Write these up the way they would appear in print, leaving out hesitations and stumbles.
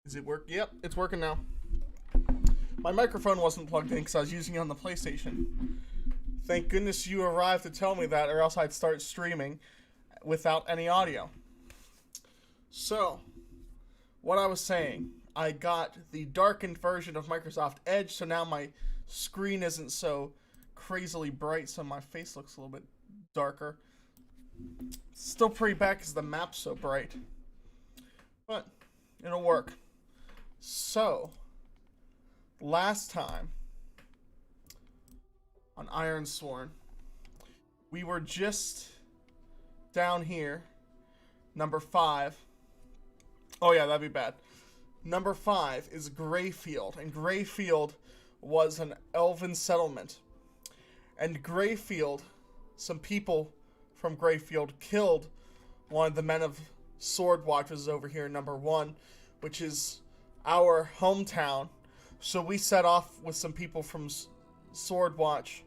Is it work? Yep, it's working now. My microphone wasn't plugged in because I was using it on the PlayStation. Thank goodness you arrived to tell me that, or else I'd start streaming without any audio. So, what I was saying, I got the darkened version of Microsoft Edge, so now my screen isn't so crazily bright, so my face looks a little bit darker. Still pretty bad because the map's so bright. But, it'll work. So, last time on Ironsworn, we were just down here, number 5. Oh yeah, that'd be bad. Number 5 is Greyfield, and Greyfield was an elven settlement. And Greyfield, some people from Greyfield killed one of the men of Sword Watchers over here, number 1, which is our hometown. So we set off with some people from Sword Watch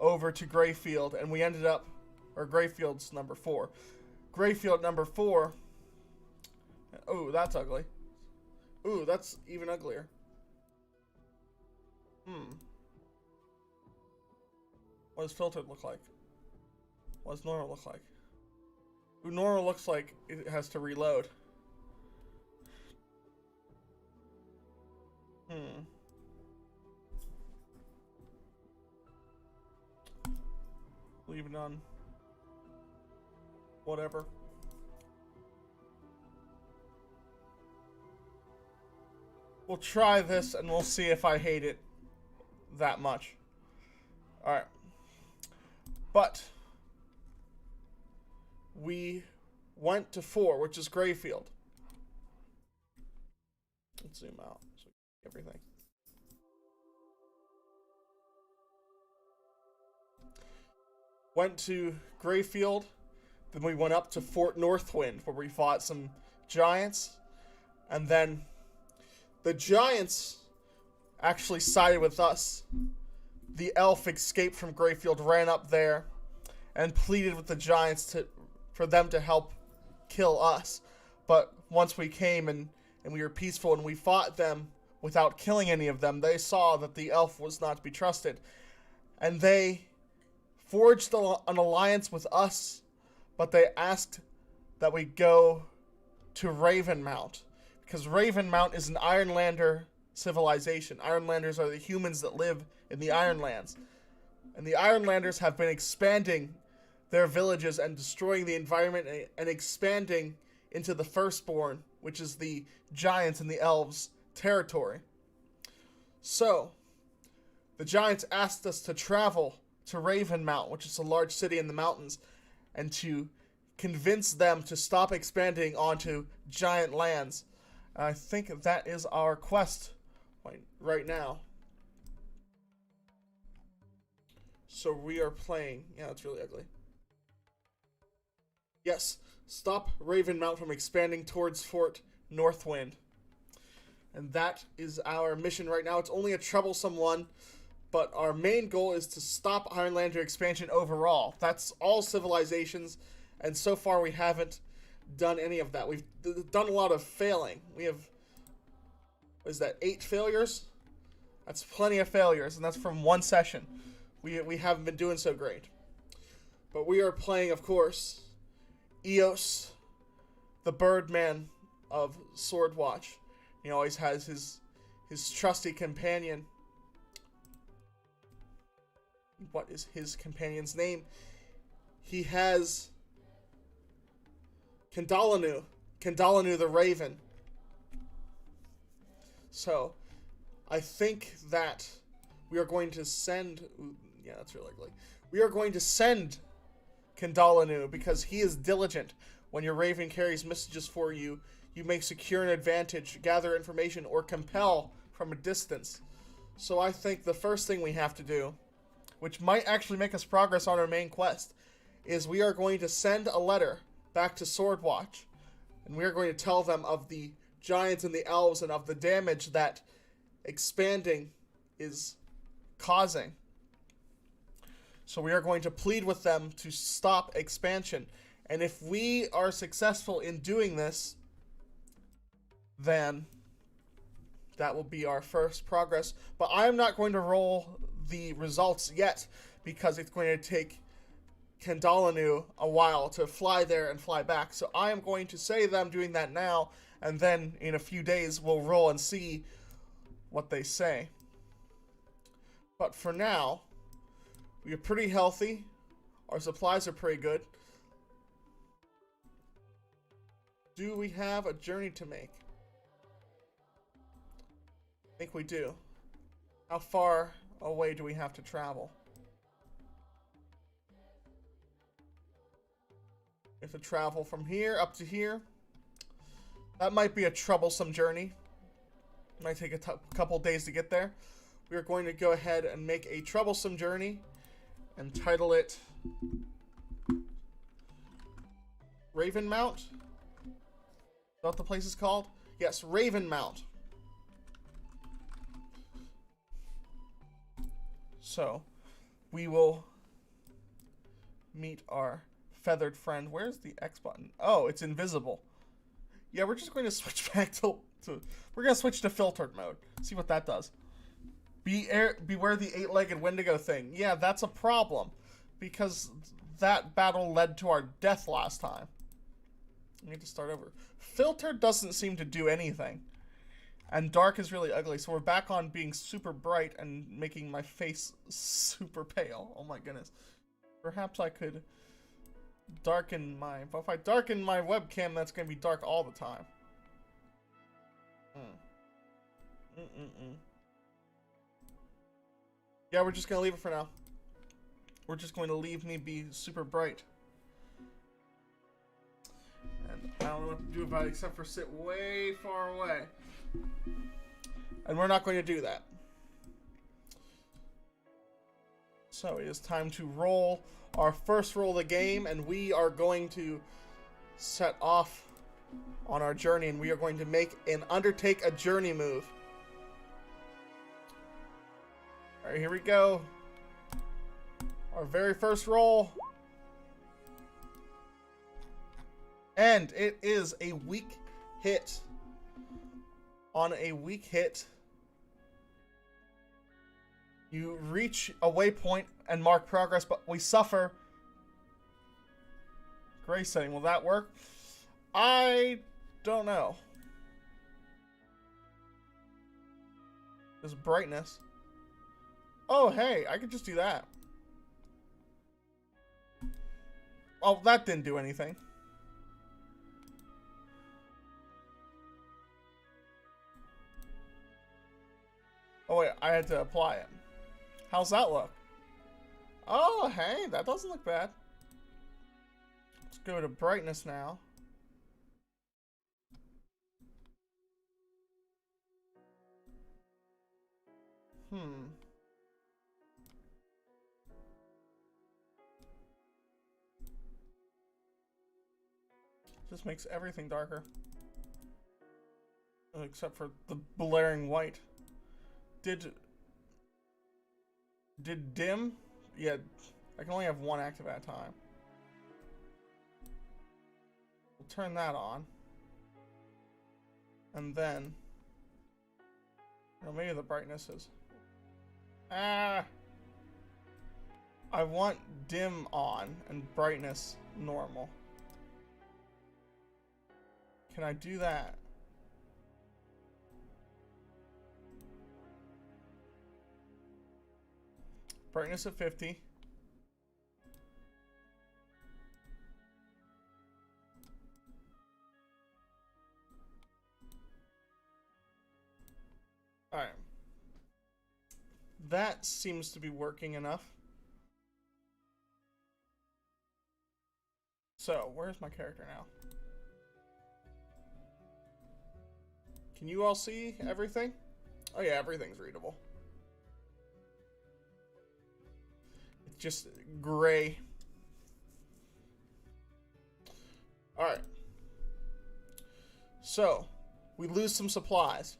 over to Greyfield, and we ended up, or Greyfield's number 4. Greyfield number 4. Oh, that's ugly. Ooh, that's even uglier. What does filtered look like? What does normal look like? Ooh, normal looks like it has to reload. Leave it on. Whatever. We'll try this and we'll see if I hate it that much. Alright. But we went to 4, which is Greyfield. Let's zoom out so we can see everything. Went to Greyfield, then we went up to Fort Northwind, where we fought some giants, and then the giants actually sided with us. The elf escaped from Greyfield, ran up there, and pleaded with the giants for them to help kill us. But once we came and we were peaceful and we fought them without killing any of them, they saw that the elf was not to be trusted. And they forged an alliance with us, but they asked that we go to Ravenmount, because Ravenmount is an Ironlander civilization. Ironlanders are the humans that live in the Ironlands. And the Ironlanders have been expanding their villages and destroying the environment and expanding into the Firstborn, which is the giants and the elves' territory. So, the giants asked us to travel to Ravenmount, which is a large city in the mountains, and to convince them to stop expanding onto giant lands. I think that is our quest right now. So we are playing. Yeah, it's really ugly. Yes, stop Ravenmount from expanding towards Fort Northwind. And that is our mission right now. It's only a troublesome one, but our main goal is to stop Ironlander expansion overall. That's all civilizations, and so far we haven't done any of that. We've done a lot of failing. We have, what is that, 8 failures? That's plenty of failures, and that's from one session. We haven't been doing so great. But we are playing, of course, Eos, the Birdman of Swordwatch. He always has his trusty companion. What is his companion's name? He has Kendalanu the Raven. So, I think that we are going to send... yeah, that's really ugly. We are going to send Kendalanu because he is diligent. When your Raven carries messages for you, you may secure an advantage, gather information, or compel from a distance. So I think the first thing we have to do, which might actually make us progress on our main quest, is we are going to send a letter back to Swordwatch, and we are going to tell them of the giants and the elves and of the damage that expanding is causing. So we are going to plead with them to stop expansion. And if we are successful in doing this, then that will be our first progress. But I am not going to roll the results yet because it's going to take Kendalanu a while to fly there and fly back. So I am going to say that I'm doing that now, and then in a few days we'll roll and see what they say. But for now, we are pretty healthy. Our supplies are pretty good. Do we have a journey to make? I think we do. How far away do we have to travel? We have to travel from here up to here. That might be a troublesome journey. Might take a couple days to get there. We are going to go ahead and make a troublesome journey and title it Raven Mount. Is that what the place is called? Yes, Raven Mount. So, we will meet our feathered friend. Where's the X button? Oh, it's invisible. Yeah, we're just going to switch back to we're going to switch to filtered mode. See what that does. Beware the 8-legged Wendigo thing. Yeah, that's a problem. Because that battle led to our death last time. I need to start over. Filter doesn't seem to do anything. And dark is really ugly. So we're back on being super bright and making my face super pale. Oh my goodness. Perhaps I could darken my... But if I darken my webcam, that's going to be dark all the time. Yeah, we're just going to leave it for now. We're just going to leave me be super bright. And I don't know what to do about it except for sit way far away. And we're not going to do that. So it is time to roll our first roll of the game, and we are going to set off on our journey, and we are going to undertake a journey move. Alright, here we go. Our very first roll. And it is a weak hit. On a weak hit, you reach a waypoint and mark progress, but we suffer. Gray setting, will that work? I don't know. There's brightness. Oh, hey, I could just do that. Oh, that didn't do anything. Oh wait, I had to apply it. How's that look? Oh, hey, that doesn't look bad. Let's go to brightness now. This makes everything darker. Except for the blaring white. Did dim? Yeah, I can only have one active at a time. We'll turn that on. And then, maybe the brightness is... I want dim on and brightness normal. Can I do that? Brightness at 50. Alright. That seems to be working enough. So, where's my character now? Can you all see everything? Oh yeah, everything's readable. It's just gray. Alright. So, we lose some supplies.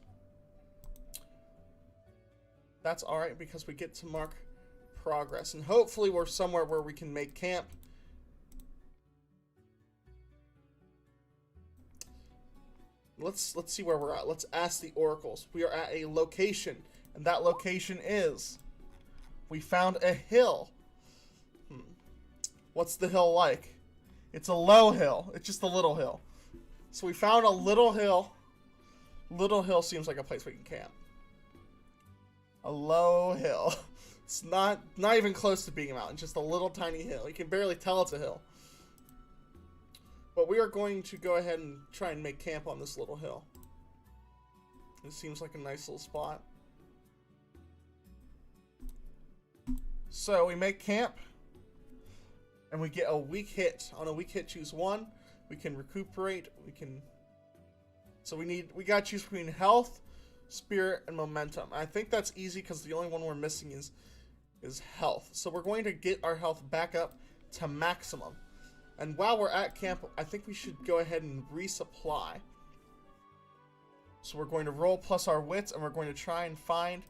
That's alright because we get to mark progress. And hopefully we're somewhere where we can make camp. let's see where we're at. Let's ask the oracles. We are at a location, and that location is, we found a hill. What's the hill like? It's a low hill. It's just a little hill. So we found a little hill. Little hill seems like a place we can camp. A low hill. It's not even close to being a mountain. Just a little tiny hill. You can barely tell it's a hill. But we are going to go ahead and try and make camp on this little hill. It seems like a nice little spot. So we make camp. And we get a weak hit. On a weak hit, choose one. We can recuperate. So we gotta choose between health, spirit, and momentum. I think that's easy because the only one we're missing is health. So we're going to get our health back up to maximum. And while we're at camp, I think we should go ahead and resupply. So we're going to roll plus our wits, and we're going to try and find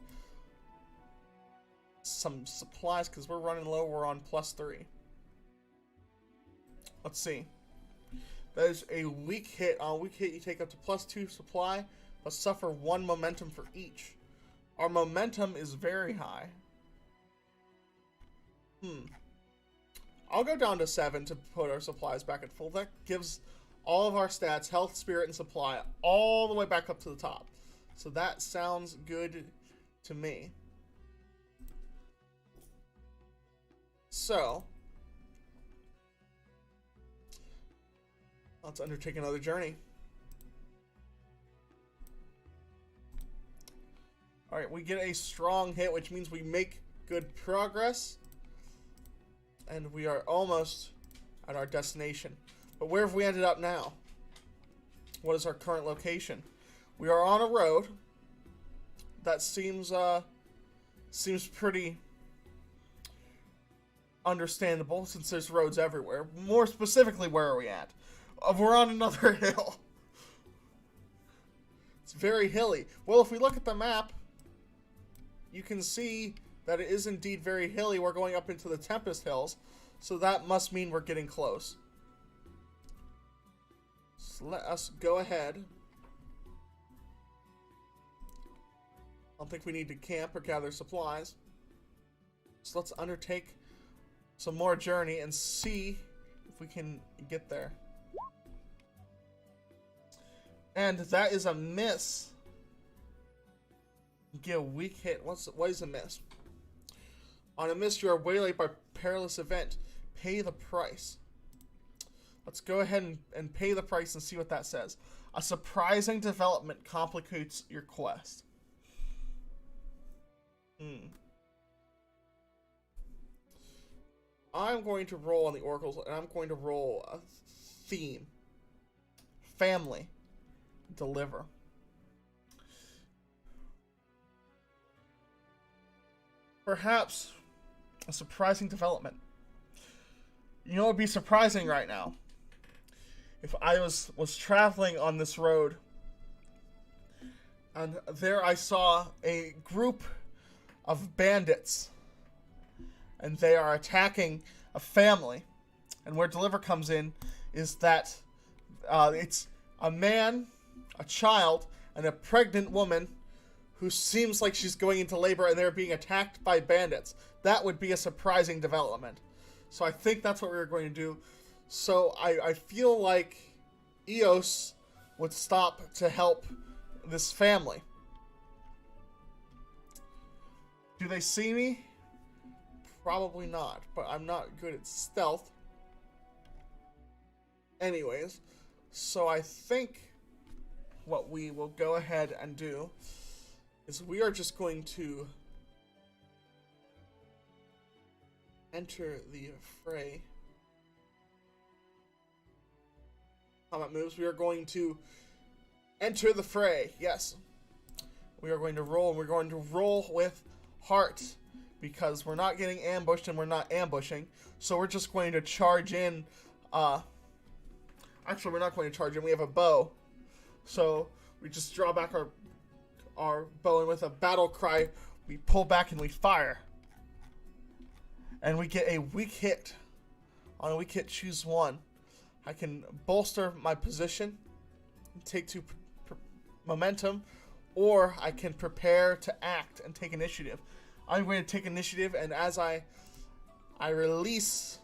some supplies because we're running low. We're on +3. Let's see. That is a weak hit. On a weak hit, you take up to +2 supply, but suffer 1 momentum for each. Our momentum is very high. I'll go down to 7 to put our supplies back at full. That gives all of our stats, health, spirit, and supply, all the way back up to the top. So that sounds good to me. So let's undertake another journey. Alright, we get a strong hit, which means we make good progress. And we are almost at our destination. But where have we ended up now? What is our current location? We are on a road. That seems pretty understandable since there's roads everywhere. More specifically, where are we at? We're on another hill. It's very hilly. Well, if we look at the map, you can see that it is indeed very hilly. We're going up into the Tempest Hills, so that must mean we're getting close. So let us go ahead. I don't think we need to camp or gather supplies. So let's undertake some more journey and see if we can get there. And that is a miss. Get a weak hit. What is a miss? On a miss, you are waylaid by perilous event. Pay the price. Let's go ahead and pay the price and see what that says. A surprising development complicates your quest. I'm going to roll on the oracles, and I'm going to roll a theme. Family. Deliver. Perhaps a surprising development. You know what would be surprising right now? If I was traveling on this road, and there I saw a group of bandits, and they are attacking a family. And where Deliver comes in is that it's a man, a child, and a pregnant woman who seems like she's going into labor, and they're being attacked by bandits. That would be a surprising development. So I think that's what we're going to do. So I feel like Eos would stop to help this family. Do they see me? Probably not, but I'm not good at stealth. Anyways, so I think what we will go ahead and do is we are just going to enter the fray. Combat moves. We are going to enter the fray. Yes. We are going to roll, and we're going to roll with heart because we're not getting ambushed and we're not ambushing. So we're just going to charge in. Actually, we're not going to charge in. We have a bow. So we just draw back our bow, and with a battle cry, we pull back and we fire. And we get a weak hit. On a weak hit, choose one. I can bolster my position, take 2 momentum, or I can prepare to act and take initiative. I'm going to take initiative, and as I release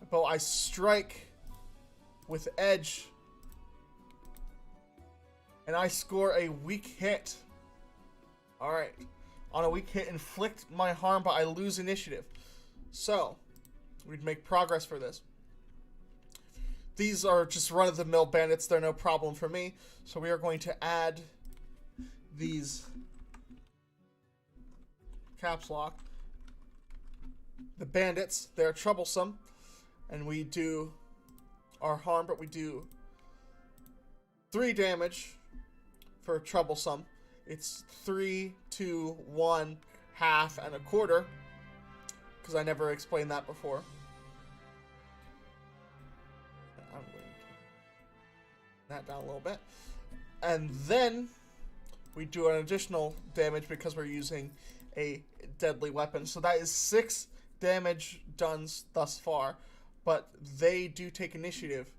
my bow, I strike with edge, and I score a weak hit. Alright. On a weak hit, inflict my harm, but I lose initiative. So, we'd make progress for this. These are just run-of-the-mill bandits. They're no problem for me. So we are going to add these caps lock. The bandits, they're troublesome. And we do our harm, but we do 3 damage for troublesome. It's 3, 2, 1, half, and a quarter. Because I never explained that before. I'm going to turn that down a little bit. And then we do an additional damage because we're using a deadly weapon. So that is 6 damage done thus far. But they do take initiative.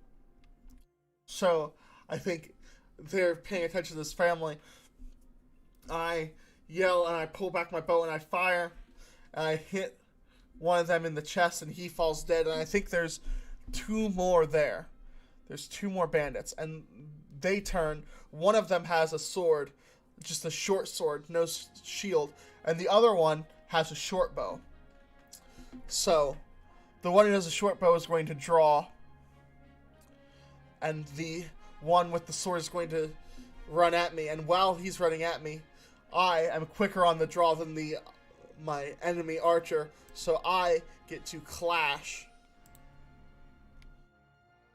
So I think they're paying attention to this family. I yell and I pull back my bow and I fire. And I hit one of them in the chest and he falls dead. And I think there's 2 more there. There's 2 more bandits. And they turn. One of them has a sword. Just a short sword. No shield. And the other one has a short bow. So the one who has a short bow is going to draw. And the one with the sword is going to run at me. And while he's running at me, I am quicker on the draw than my enemy archer, so I get to clash.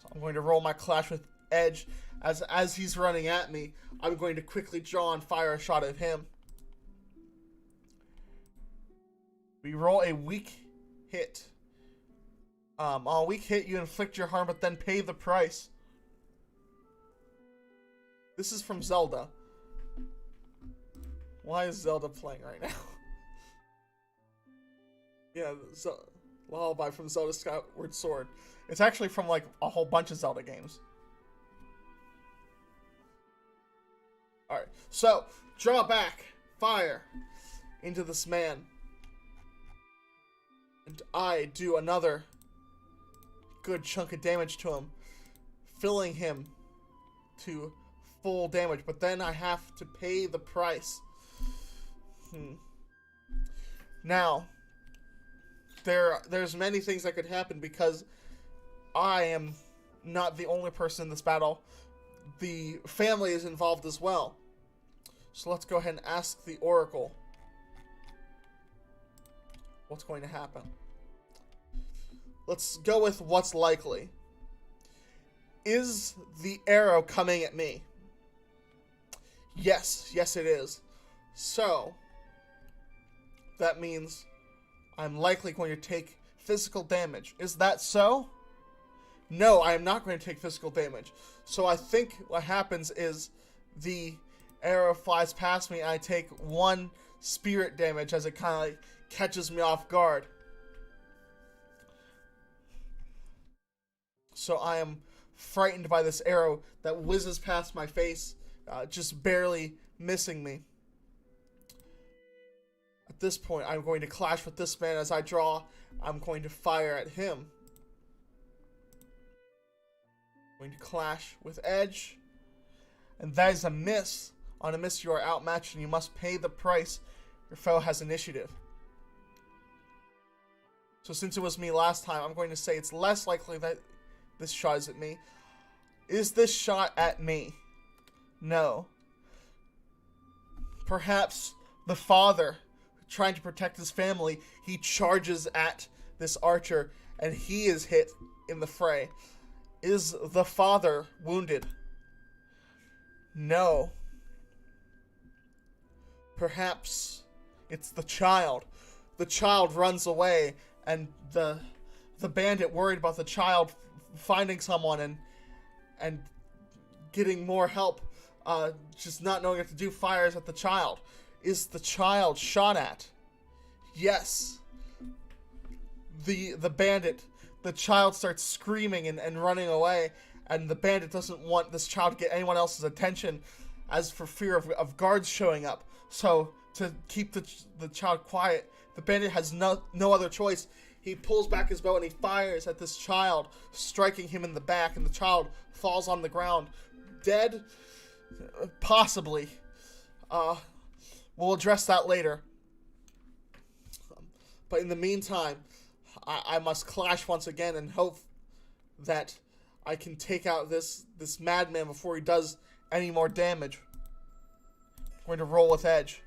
So I'm going to roll my clash with edge. As he's running at me, I'm going to quickly draw and fire a shot at him. We roll a weak hit. On a weak hit, you inflict your harm, but then pay the price. This is from Zelda. Why is Zelda playing right now? Yeah, Lullaby from Zelda Skyward Sword. It's actually from like a whole bunch of Zelda games. Alright, so draw back, fire into this man. And I do another good chunk of damage to him, filling him to full damage, but then I have to pay the price. Now, there's many things that could happen because I am not the only person in this battle. The family is involved as well. So let's go ahead and ask the Oracle what's going to happen. Let's go with what's likely. Is the arrow coming at me? Yes, yes it is. So, that means I'm likely going to take physical damage. Is that so? No, I am not going to take physical damage. So I think what happens is the arrow flies past me and I take 1 spirit damage as it kind of like catches me off guard. So I am frightened by this arrow that whizzes past my face, just barely missing me. At this point, I'm going to clash with this man as I draw. I'm going to fire at him. I'm going to clash with edge. And that is a miss. On a miss, you are outmatched and you must pay the price. Your foe has initiative. So since it was me last time, I'm going to say it's less likely that this shot is at me. Is this shot at me? No. Perhaps the father, trying to protect his family, he charges at this archer and he is hit in the fray. Is the father wounded? No. Perhaps it's the child. The child runs away and the bandit, worried about the child finding someone and getting more help, just not knowing what to do, fires at the child. Is the child shot at? Yes. The bandit, the child starts screaming and running away, and the bandit doesn't want this child to get anyone else's attention, as for fear of guards showing up. So to keep the child quiet, the bandit has no other choice. He pulls back his bow and he fires at this child, striking him in the back, and the child falls on the ground, dead, possibly. We'll address that later. But in the meantime, I must clash once again and hope that I can take out this madman before he does any more damage. I'm going to roll with edge.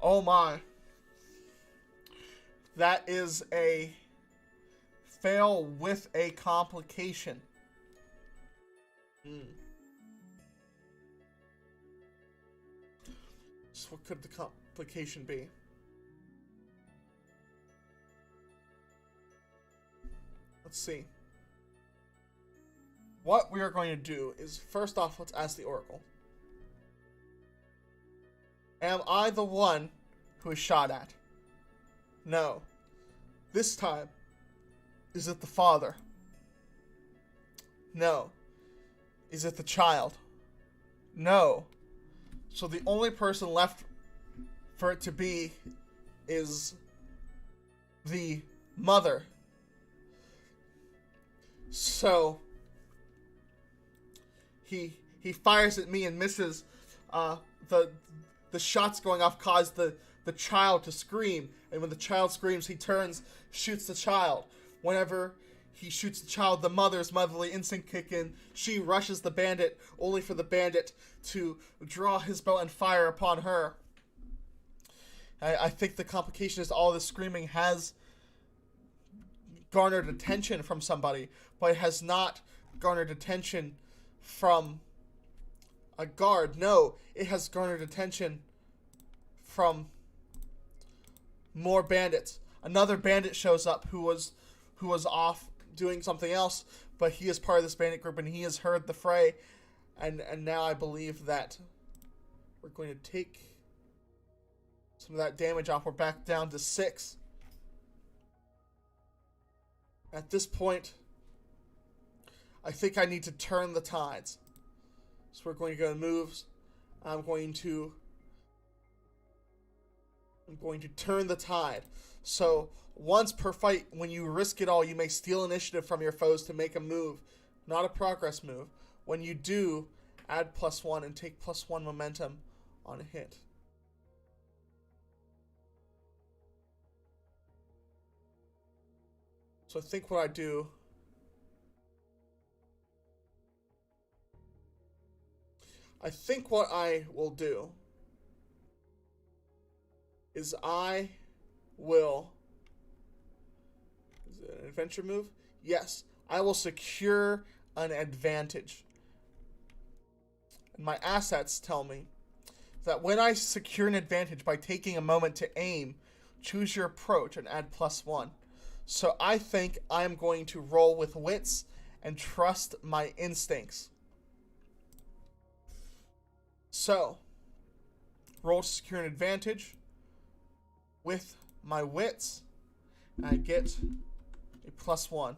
Oh my. That is a fail with a complication. So what could the complication be? Let's see. What we are going to do is, first off, let's ask the Oracle. Am I the one who is shot at? No. This time, is it the father? No. Is it the child? No. So the only person left for it to be is the mother. So he fires at me and misses. The shots going off cause the child to scream, and when the child screams, he turns, shoots the child. Whenever he shoots the child, the mother's motherly instinct kick in. She rushes the bandit, only for the bandit to draw his bow and fire upon her. I think the complication is all this screaming has garnered attention from somebody, but it has not garnered attention from a guard. No, it has garnered attention from more bandits. Another bandit shows up who was off doing something else, but he is part of this bandit group and he has heard the fray, and now I believe that we're going to take some of that damage off. We're back down to 6. At this point, I think I need to turn the tides. So we're going to go to moves. I'm going to turn the tide. So once per fight, when you risk it all, you may steal initiative from your foes to make a move, not a progress move. When you do, add +1 and take +1 momentum on a hit. So I think what I do will do is I will... Is it an adventure move? Yes. I will secure an advantage. And my assets tell me that when I secure an advantage by taking a moment to aim, choose your approach and add +1. So I think I'm going to roll with wits and trust my instincts. So, roll to secure an advantage with my wits, and I get a +1.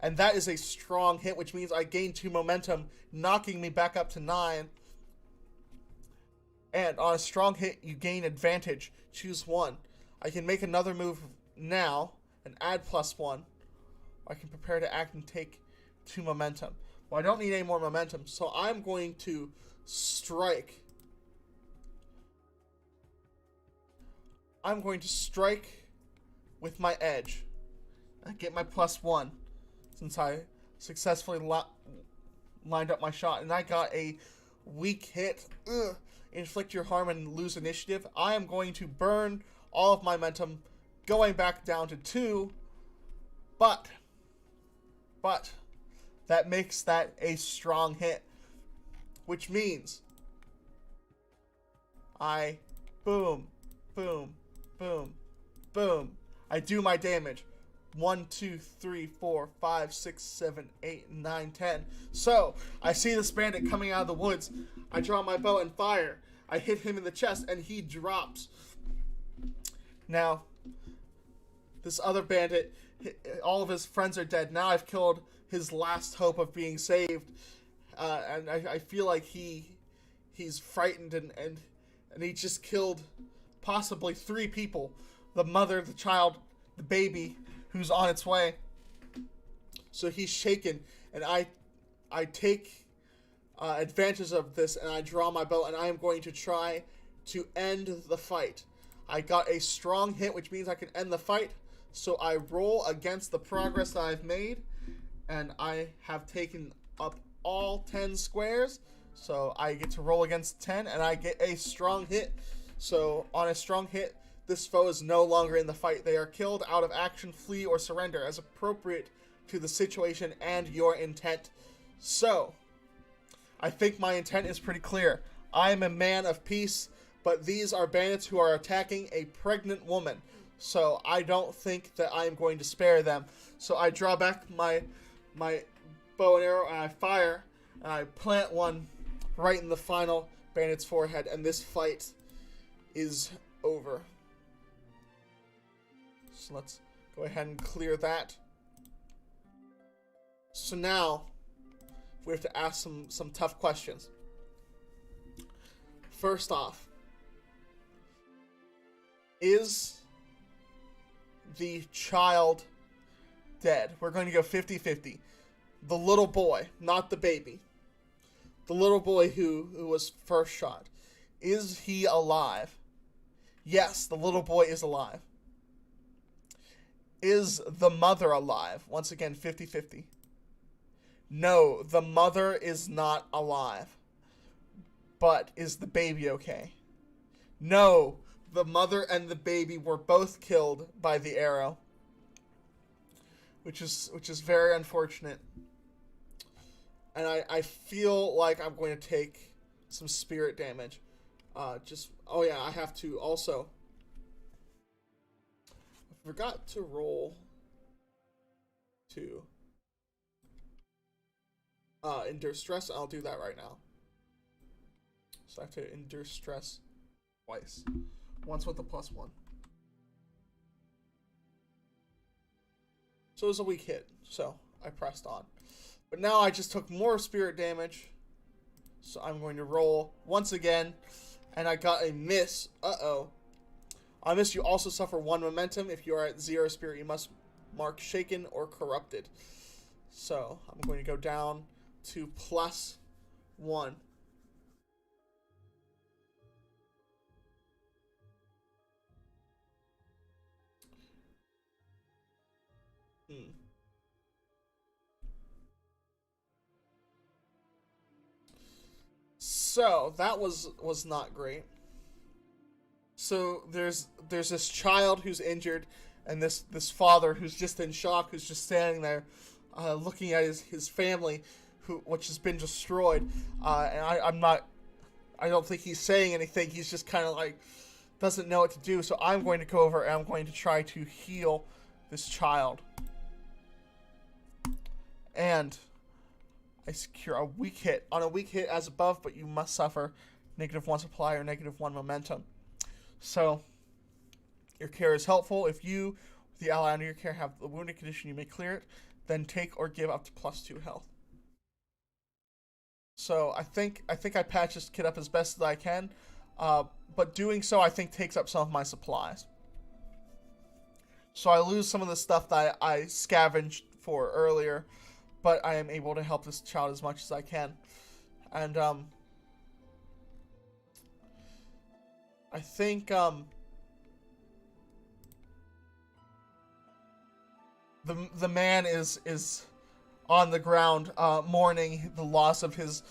And that is a strong hit, which means I gain 2 momentum, knocking me back up to 9. And on a strong hit, you gain advantage. Choose 1. I can make another move now and add +1. I can prepare to act and take 2 momentum. Well, I don't need any more momentum, so I'm going to strike. I'm going to strike with my edge. I get my +1 since I successfully lined up my shot, and I got a weak hit. Inflict your harm and lose initiative. I am going to burn all of my momentum, going back down to 2, but that makes that a strong hit, which means I boom, boom, boom, boom. I do my damage. 1, 2, 3, 4, 5, 6, 7, 8, 9, 10. So I see this bandit coming out of the woods. I draw my bow and fire. I hit him in the chest and he drops. Now, this other bandit, all of his friends are dead. Now I've killed his last hope of being saved. and I feel like he's frightened, and he just killed possibly 3 people: the mother, the child, the baby who's on its way. So he's shaken, and I take advantage of this, and I draw my bow, and I am going to try to end the fight. I got a strong hit, which means I can end the fight. So I roll against the progress that I've made, and I have taken up all 10 squares. So I get to roll against 10, and I get a strong hit. So on a strong hit, this foe is no longer in the fight. They are killed out of action, flee, or surrender as appropriate to the situation and your intent. So I think my intent is pretty clear. I am a man of peace, but these are bandits who are attacking a pregnant woman. So I don't think that I am going to spare them. So I draw back my bow and arrow, and I fire, and I plant one right in the final bandit's forehead, and this fight is over. So let's go ahead and clear that. So now we have to ask some tough questions. First off, is the child dead? We're going to go 50-50. The little boy, not the baby. The little boy who was first shot. Is he alive? Yes, the little boy is alive. Is the mother alive? Once again, 50-50. No, the mother is not alive. But is the baby okay? No, the mother and the baby were both killed by the arrow, which is very unfortunate. And I feel like I'm going to take some spirit damage. Oh yeah, I have to also. I forgot to roll to endure stress. I'll do that right now. So I have to endure stress twice. Once with the +1. So it was a weak hit, so I pressed on. But now I just took more spirit damage. So I'm going to roll once again. And I got a miss. Uh-oh. On this, you also suffer 1 momentum. If you are at 0 spirit, you must mark shaken or corrupted. So I'm going to go down to +1. So that was not great. So there's this child who's injured, and this father who's just in shock, who's just standing there, looking at his family, which has been destroyed. And I don't think he's saying anything. He's just kind of like doesn't know what to do. So I'm going to go over and I'm going to try to heal this child. And I secure a weak hit. On a weak hit as above, but you must suffer -1 supply or -1 momentum. So your care is helpful. If you, with the ally under your care, have the wounded condition, you may clear it. Then take or give up to +2 health. So I think I patched this kid up as best as I can. But doing so, I think, takes up some of my supplies. So I lose some of the stuff that I scavenged for earlier. But I am able to help this child as much as I can. And, I think, the man is on the ground, mourning the loss of his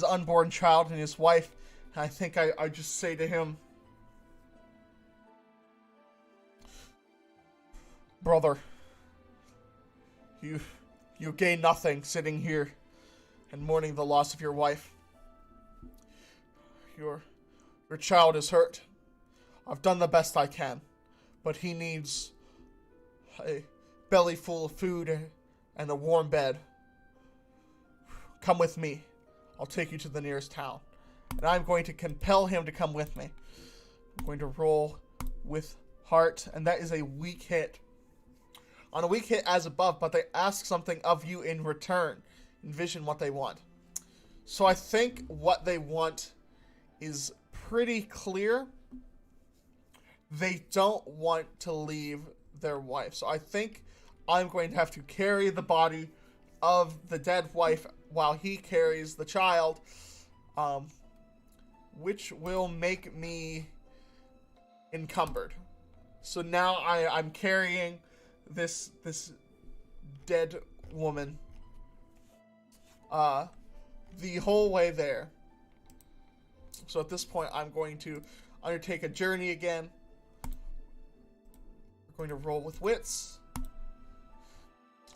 unborn child and his wife. And I think I just say to him, brother, you gain nothing sitting here and mourning the loss of your wife. Your child is hurt. I've done the best I can, but he needs a belly full of food and a warm bed. Come with me. I'll take you to the nearest town. And I'm going to compel him to come with me. I'm going to roll with heart, and that is a weak hit. On a weak hit as above, but they ask something of you in return. Envision what they want. So I think what they want is pretty clear. They don't want to leave their wife. So I think I'm going to have to carry the body of the dead wife while he carries the child, which will make me encumbered. So now I'm carrying this dead woman the whole way there. So at this point, I'm going to undertake a journey again. We're going to roll with wits.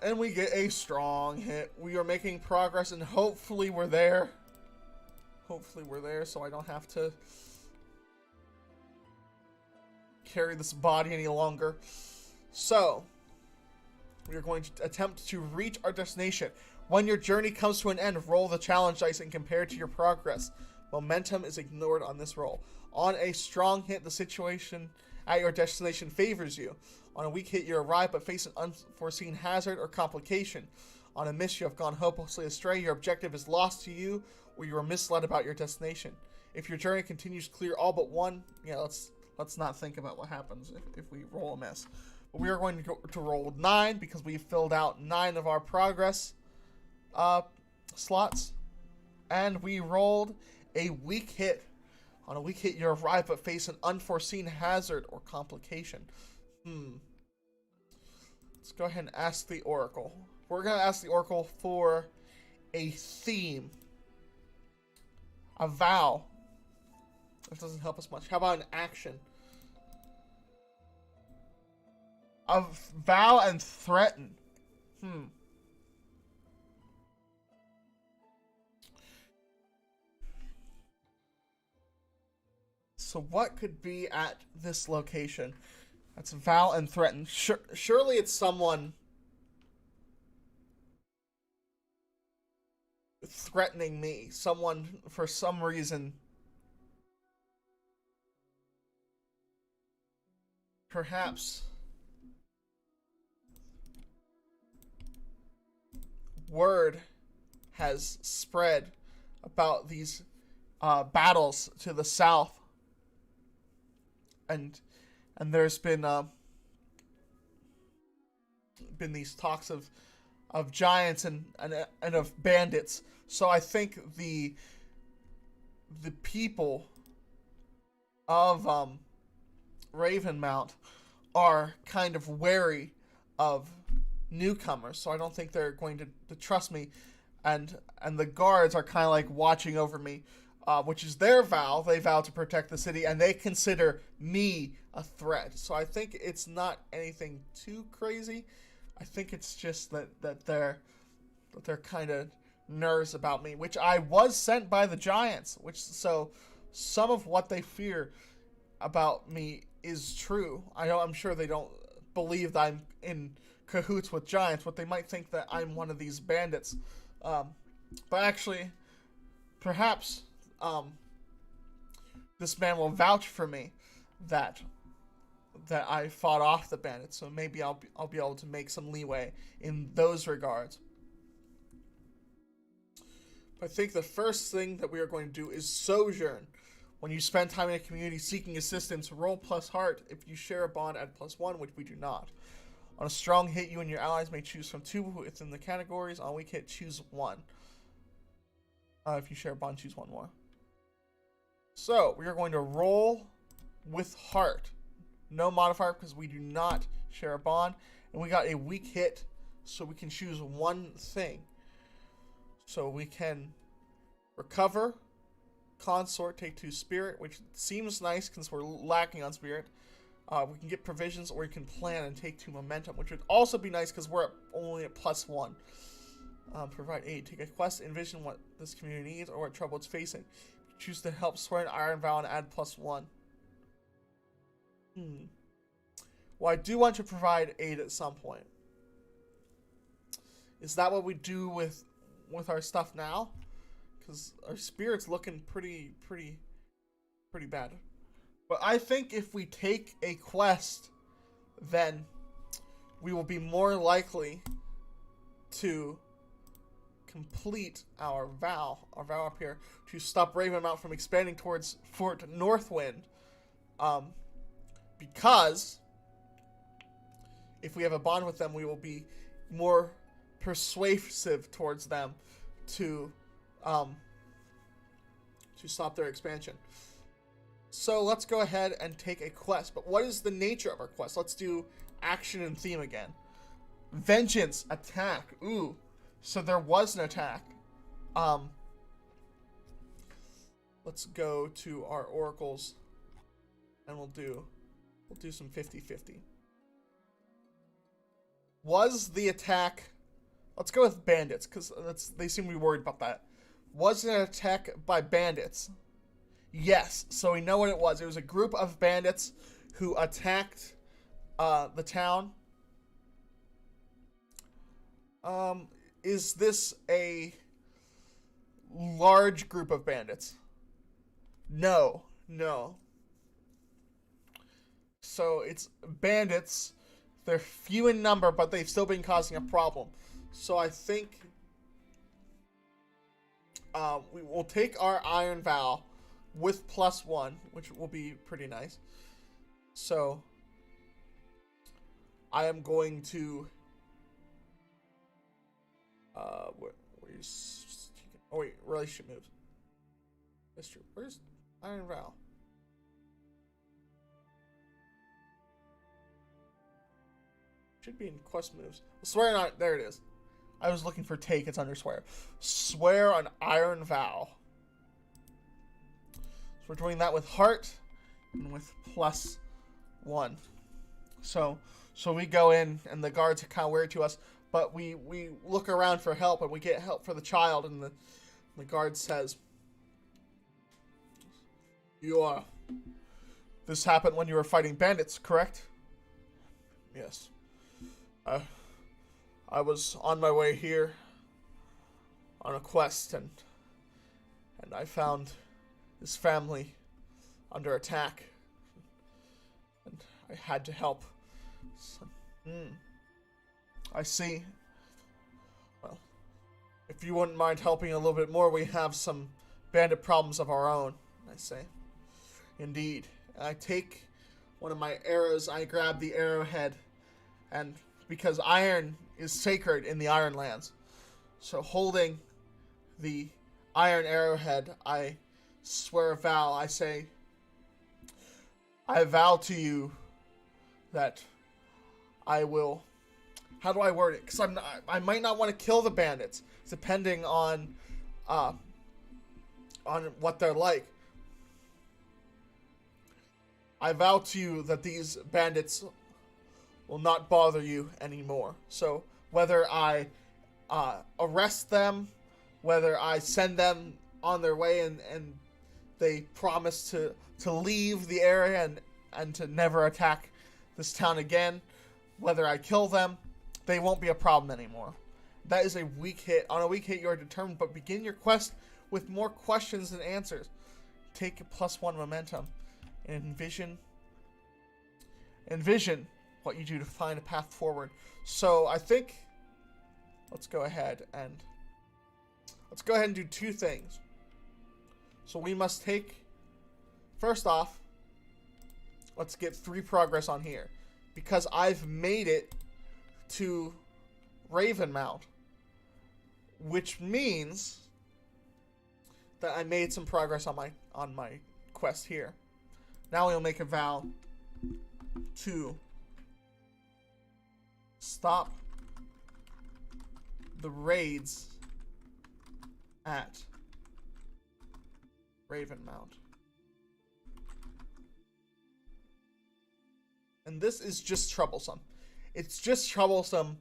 And we get a strong hit. We are making progress, and hopefully we're there. Hopefully we're there, so I don't have to carry this body any longer. So, we are going to attempt to reach our destination. When your journey comes to an end, roll the challenge dice and compare it to your progress. Momentum is ignored on this roll. On a strong hit, the situation at your destination favors you. On a weak hit, you arrive but face an unforeseen hazard or complication. On a miss, you have gone hopelessly astray. Your objective is lost to you, or you are misled about your destination. If your journey continues clear all but one, let's not think about what happens if we roll a miss. But we are going to roll 9 because we filled out 9 of our progress slots, and we rolled a weak hit. On a weak hit, you arrive but face an unforeseen hazard or complication. Let's go ahead and ask the Oracle. We're going to ask the Oracle for a theme. A vow. That doesn't help us much. How about an action? A vow and threaten. So what could be at this location? That's vow and threaten. Surely it's someone threatening me. Someone, for some reason, perhaps word has spread about these battles to the south, and there's been these talks of giants and of bandits. So I think the people of Ravenmount are kind of wary of newcomers. So I don't think they're going to trust me, and the guards are kind of like watching over me, which is their vow. They vow to protect the city, and they consider me a threat. So I think it's not anything too crazy. I think it's just that they're kind of nervous about me, which I was sent by the giants, so some of what they fear about me is true. I'm sure they don't believe that I'm in cahoots with giants, but they might think that I'm one of these bandits. But actually, perhaps this man will vouch for me that I fought off the bandits, so maybe I'll be able to make some leeway in those regards. I think the first thing that we are going to do is sojourn. When you spend time in a community seeking assistance, roll plus heart. If you share a bond, add +1, which we do not. On a strong hit, you and your allies may choose from 2 within the categories. On a weak hit, choose 1. If you share a bond, choose 1 more. So, we are going to roll with heart. No modifier because we do not share a bond. And we got a weak hit, so we can choose 1 thing. So we can recover, consort, take 2 spirit, which seems nice because we're lacking on spirit. We can get provisions, or you can plan and take 2 momentum, which would also be nice because we're only at +1. Provide aid. Take a quest, envision what this community needs or what trouble it's facing. Choose to help swear an iron vow and add +1. Well, I do want to provide aid at some point. Is that what we do with our stuff now? Because our spirit's looking pretty bad. But I think if we take a quest, then we will be more likely to complete our vow up here to stop Ravenmount from expanding towards Fort Northwind. Because if we have a bond with them, we will be more persuasive towards them to stop their expansion. So let's go ahead and take a quest. But what is the nature of our quest? Let's do action and theme again. Vengeance, attack. Ooh, so there was an attack. Let's go to our oracles, and we'll do some 50-50. Was the attack? Let's go with bandits, because they seem to be worried about that. Was it an attack by bandits? Yes. So we know what it was. It was a group of bandits who attacked the town. Is this a large group of bandits? No. So it's bandits. They're few in number, but they've still been causing a problem. So I think we will take our Iron Vow with +1, which will be pretty nice. So I am going to relationship moves. That's true. Where's Iron Vow? Should be in quest moves. Swear on, there it is. I was looking for take, it's under swear. Swear on Iron Vow. So we're doing that with heart and with +1. So we go in and the guards are kind of weird to us, but we look around for help and we get help for the child, and the guard says, this happened when you were fighting bandits, correct? Yes. I was on my way here on a quest, and I found this family under attack, and I had to help. So, I see. Well, if you wouldn't mind helping a little bit more, we have some bandit problems of our own, I say. Indeed. I take one of my arrows, I grab the arrowhead, and because iron is sacred in the Iron Lands, so holding the iron arrowhead, I swear a vow. I say, I vow to you that I will. How do I word it? Because I might not want to kill the bandits, depending on what they're like. I vow to you that these bandits will not bother you anymore. So whether I arrest them, whether I send them on their way and they promise to leave the area and to never attack this town again, whether I kill them, they won't be a problem anymore. That is a weak hit. On a weak hit, you are determined, but begin your quest with more questions than answers. Take a +1 momentum and envision what you do to find a path forward. So I think let's go ahead and do two things. So we must take, first off, let's get 3 progress on here, because I've made it to Ravenmount, which means that I made some progress on my quest here. Now we'll make a vow to stop the raids at Ravenmount. And this is just troublesome. It's just troublesome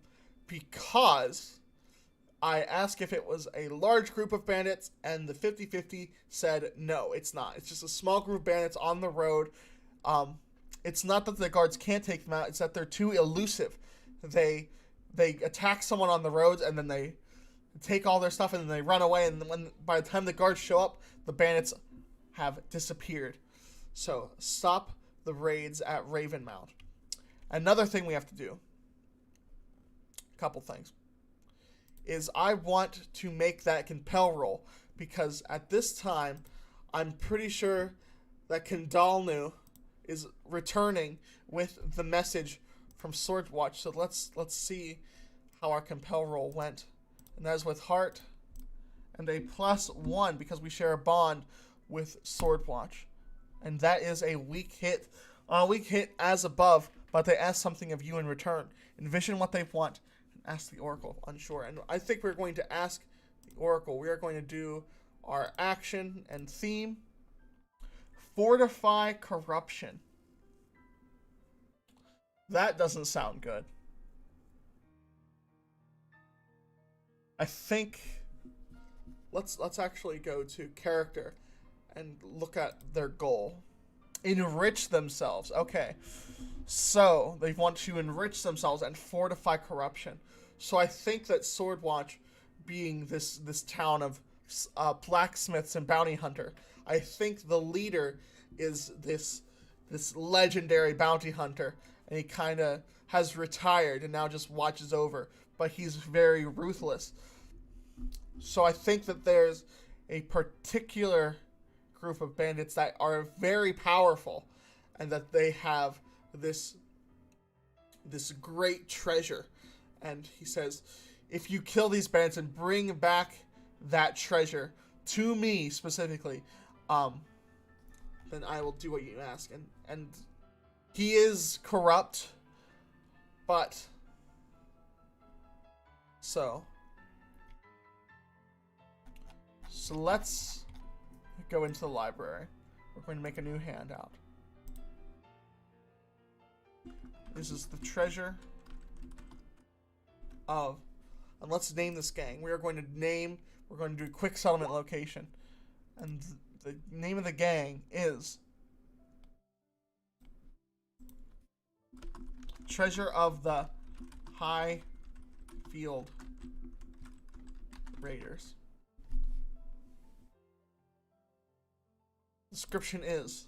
because I asked if it was a large group of bandits, and the 50-50 said no, it's not. It's just a small group of bandits on the road. It's not that the guards can't take them out, it's that they're too elusive. They attack someone on the roads, and then they take all their stuff, and then they run away, and by the time the guards show up, the bandits have disappeared. So stop the raids at Ravenmount. Another thing we have to do, a couple things, is I want to make that compel roll, because at this time, I'm pretty sure that Kandalnu is returning with the message from Swordwatch. So let's see how our compel roll went. And that is with heart and a +1 because we share a bond with Swordwatch. And that is a weak hit. Weak hit as above, but they ask something of you in return. Envision what they want and ask the Oracle. Unsure. And I think we're going to ask the Oracle. We are going to do our action and theme. Fortify corruption. That doesn't sound good. I think let's actually go to character and look at their goal. Enrich themselves. Okay. So, they want to enrich themselves and fortify corruption. So I think that Swordwatch, being this town of blacksmiths and bounty hunter, I think the leader is this legendary bounty hunter, and he kind of has retired and now just watches over, but he's very ruthless. So I think that there's a particular group of bandits that are very powerful, and that they have this great treasure. And he says, if you kill these bandits and bring back that treasure to me specifically, then I will do what you ask. And he is corrupt, but so let's go into the library. We're going to make a new handout. This is the treasure of, and let's name this gang. We're going to do a quick settlement location. And the name of the gang is Treasure of the High Field Raiders. Description is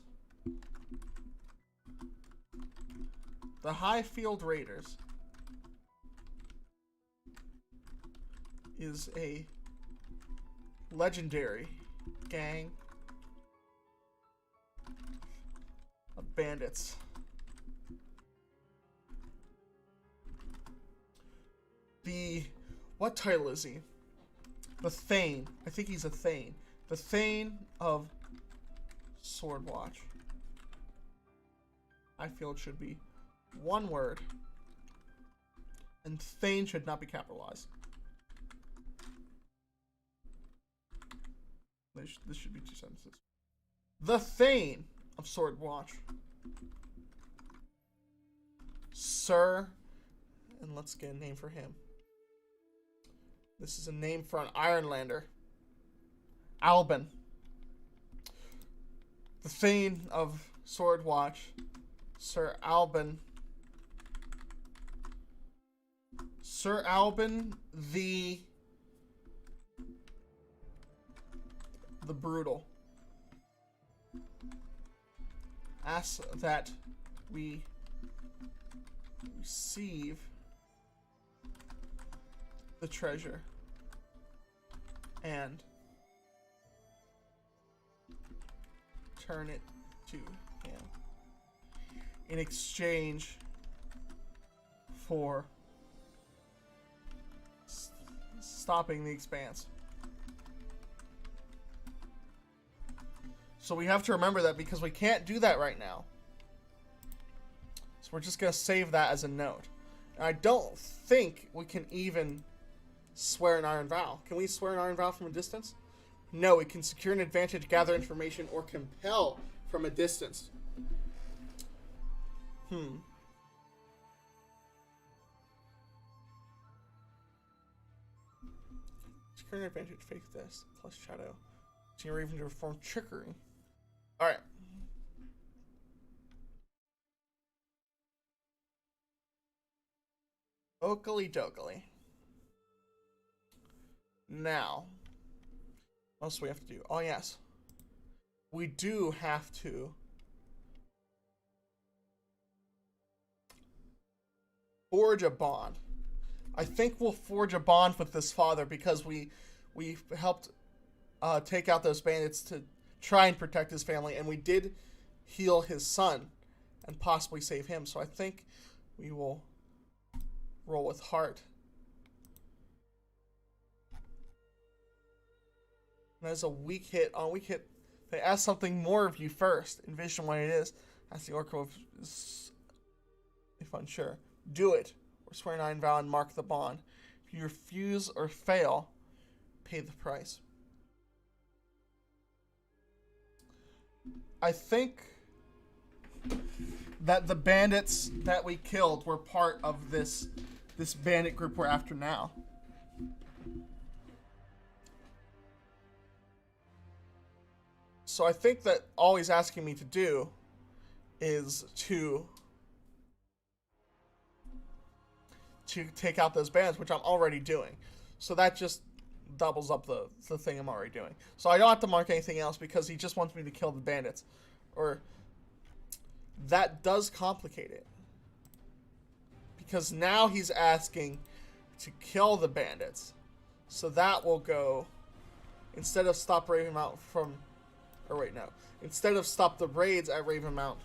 the Highfield Raiders is a legendary gang of bandits. What title is he? The Thane. I think he's a Thane. The Thane of Swordwatch. I feel it should be one word, and Thane should not be capitalized. This should be 2 sentences. The Thane of Swordwatch. Sir, and let's get a name for him. This is a name for an Ironlander. Albin. The Thane of Swordwatch, Sir Albin. Sir Albin the Brutal. Ask that we receive the treasure and turn it to him in exchange for stopping the Expanse. So we have to remember that, because we can't do that right now. So we're just going to save that as a note. And I don't think we can even swear an iron vow. Can we swear an iron vow from a distance? No, we can secure an advantage, gather information, or compel from a distance. Secure an advantage, fake this, plus shadow. So you're even to perform trickery. Alright. Okily dokily. Now, what else do we have to do? Oh, yes. We do have to forge a bond. I think we'll forge a bond with this father because we helped take out those bandits to try and protect his family, and we did heal his son and possibly save him. So I think we will roll with heart. And that's a weak hit. On weak hit, they ask something more of you first. Envision what it is. Ask the oracle if unsure. Do it, or swear an iron vow and mark the bond. If you refuse or fail, pay the price. I think that the bandits that we killed were part of this bandit group we're after now. So I think that all he's asking me to do is to take out those bandits, which I'm already doing. So that just doubles up the thing I'm already doing. So I don't have to mark anything else because he just wants me to kill the bandits. Or that does complicate it. Because now he's asking to kill the bandits. So that will go, instead of stop Ravenmount from, or wait, no. Instead of stop the raids at Ravenmount,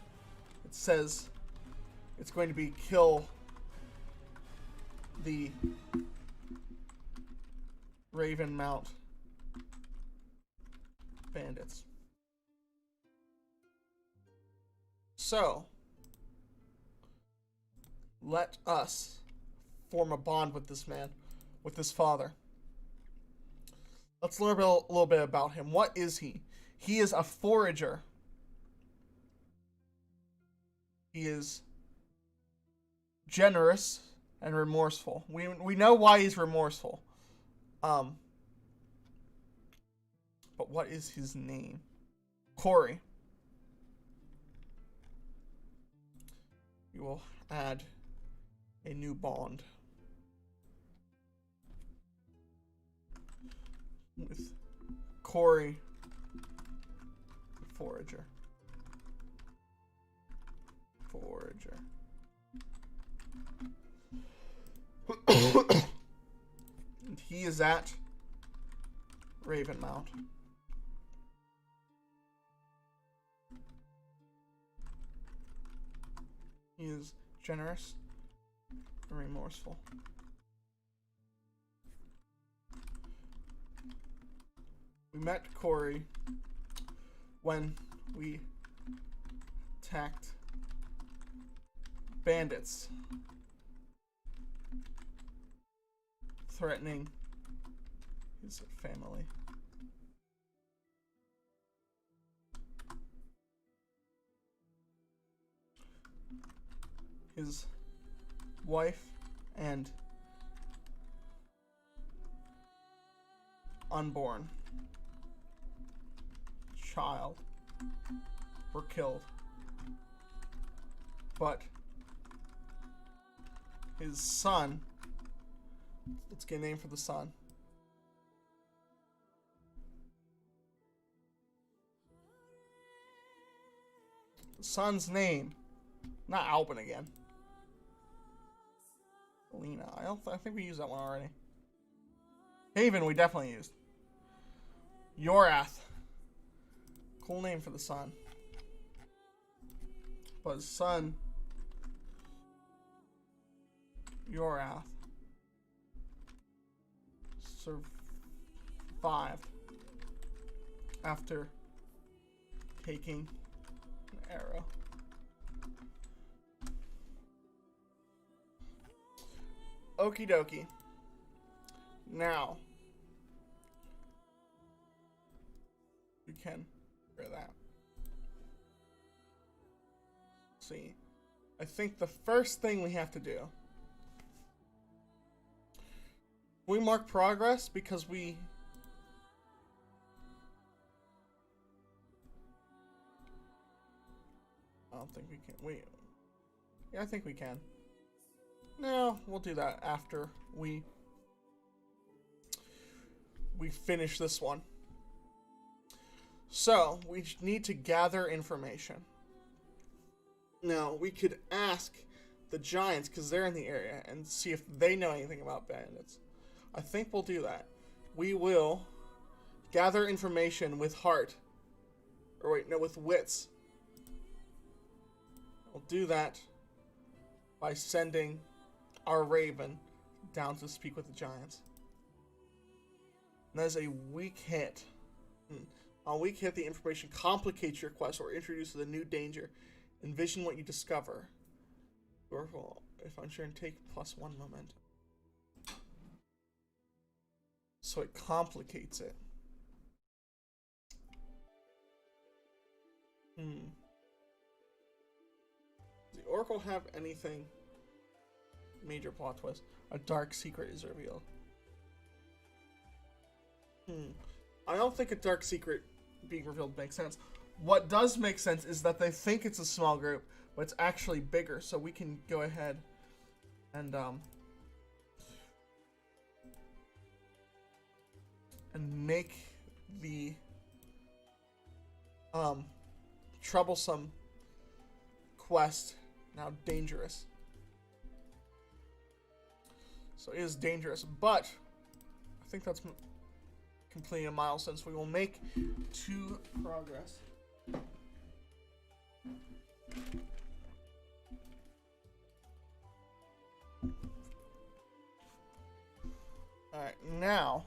it says it's going to be kill the Ravenmount bandits. So, let us form a bond with this man, with this father. Let's learn a little bit about him. What is he? He is a forager. He is generous and remorseful. We know why he's remorseful. But what is his name? Corey. We will add a new bond with Corey Forager. And he is at Ravenmount. He is generous and remorseful. We met Corey when we attacked bandits threatening his family. His wife and unborn child were killed, but his son, let's get a name for the son. The son's name, not Albin again. Lena. I think we used that one already. Haven we definitely used. Yorath. Cool name for the son. But his son, Yorath, survived after taking an arrow. Okie dokie. Now, you can wear that. See, I think the first thing we have to do, we mark progress because I don't think we can. Yeah, I think we can. No, we'll do that after we finish this one. So, we need to gather information. Now, we could ask the Giants, because they're in the area, and see if they know anything about bandits. I think we'll do that. We will gather information with heart. Or wait, no, with wits. We'll do that by sending our Raven down to speak with the Giants. And that is a weak hit. On weak hit, the information complicates your quest or introduces a new danger. Envision what you discover. Or, if unsure, and take +1 momentum. So it complicates it. Does the Oracle have anything? Major plot twist. A dark secret is revealed. I don't think a dark secret being revealed makes sense. What does make sense is that they think it's a small group, but it's actually bigger, so we can go ahead and make the troublesome quest now dangerous. So it is dangerous, but I think that's completing a milestone, so we will make 2 progress. Alright, now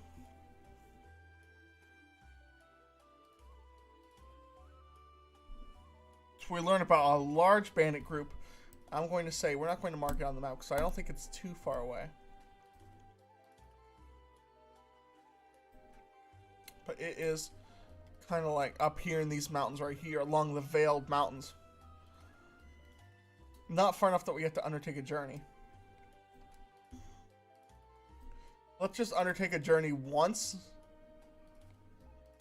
we learn about a large bandit group. I'm going to say we're not going to mark it on the map because I don't think it's too far away. But it is kind of like up here in these mountains right here along the Veiled Mountains. Not far enough that we have to undertake a journey. Let's just undertake a journey once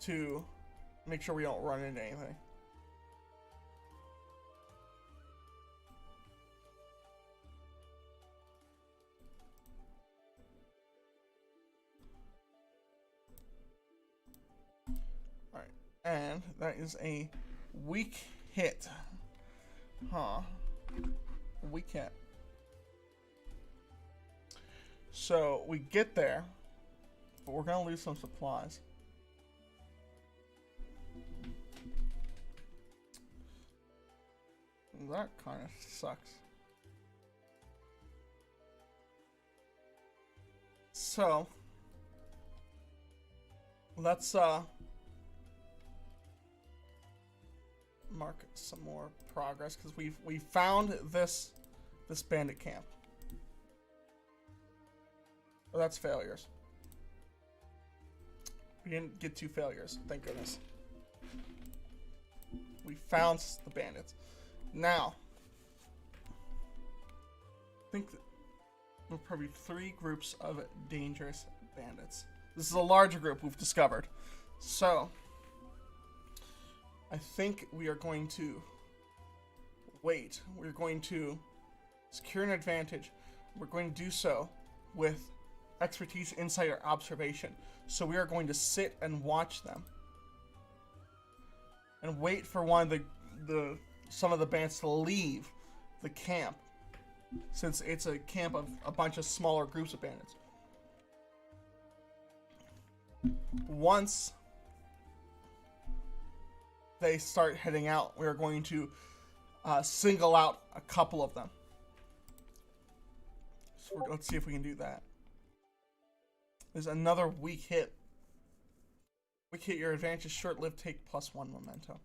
to make sure we don't run into anything. Alright, and that is a weak hit. Huh. A weak hit. So we get there, but we're gonna lose some supplies. That kind of sucks. So let's mark some more progress because we found this bandit camp. Oh, that's failures. We didn't get 2 failures, thank goodness. We found the bandits. Now, I think there are probably 3 groups of dangerous bandits. This is a larger group we've discovered. So, I think we are going to wait. We're going to secure an advantage. We're going to do so with expertise, insight, or observation. So we are going to sit and watch them and wait for one of some of the bands to leave the camp, since it's a camp of a bunch of smaller groups of bandits. Once they start heading out, we're going to single out a couple of them. So let's see if we can do that. There's another weak hit. Weak hit, your advantage is short-lived, take +1 momentum.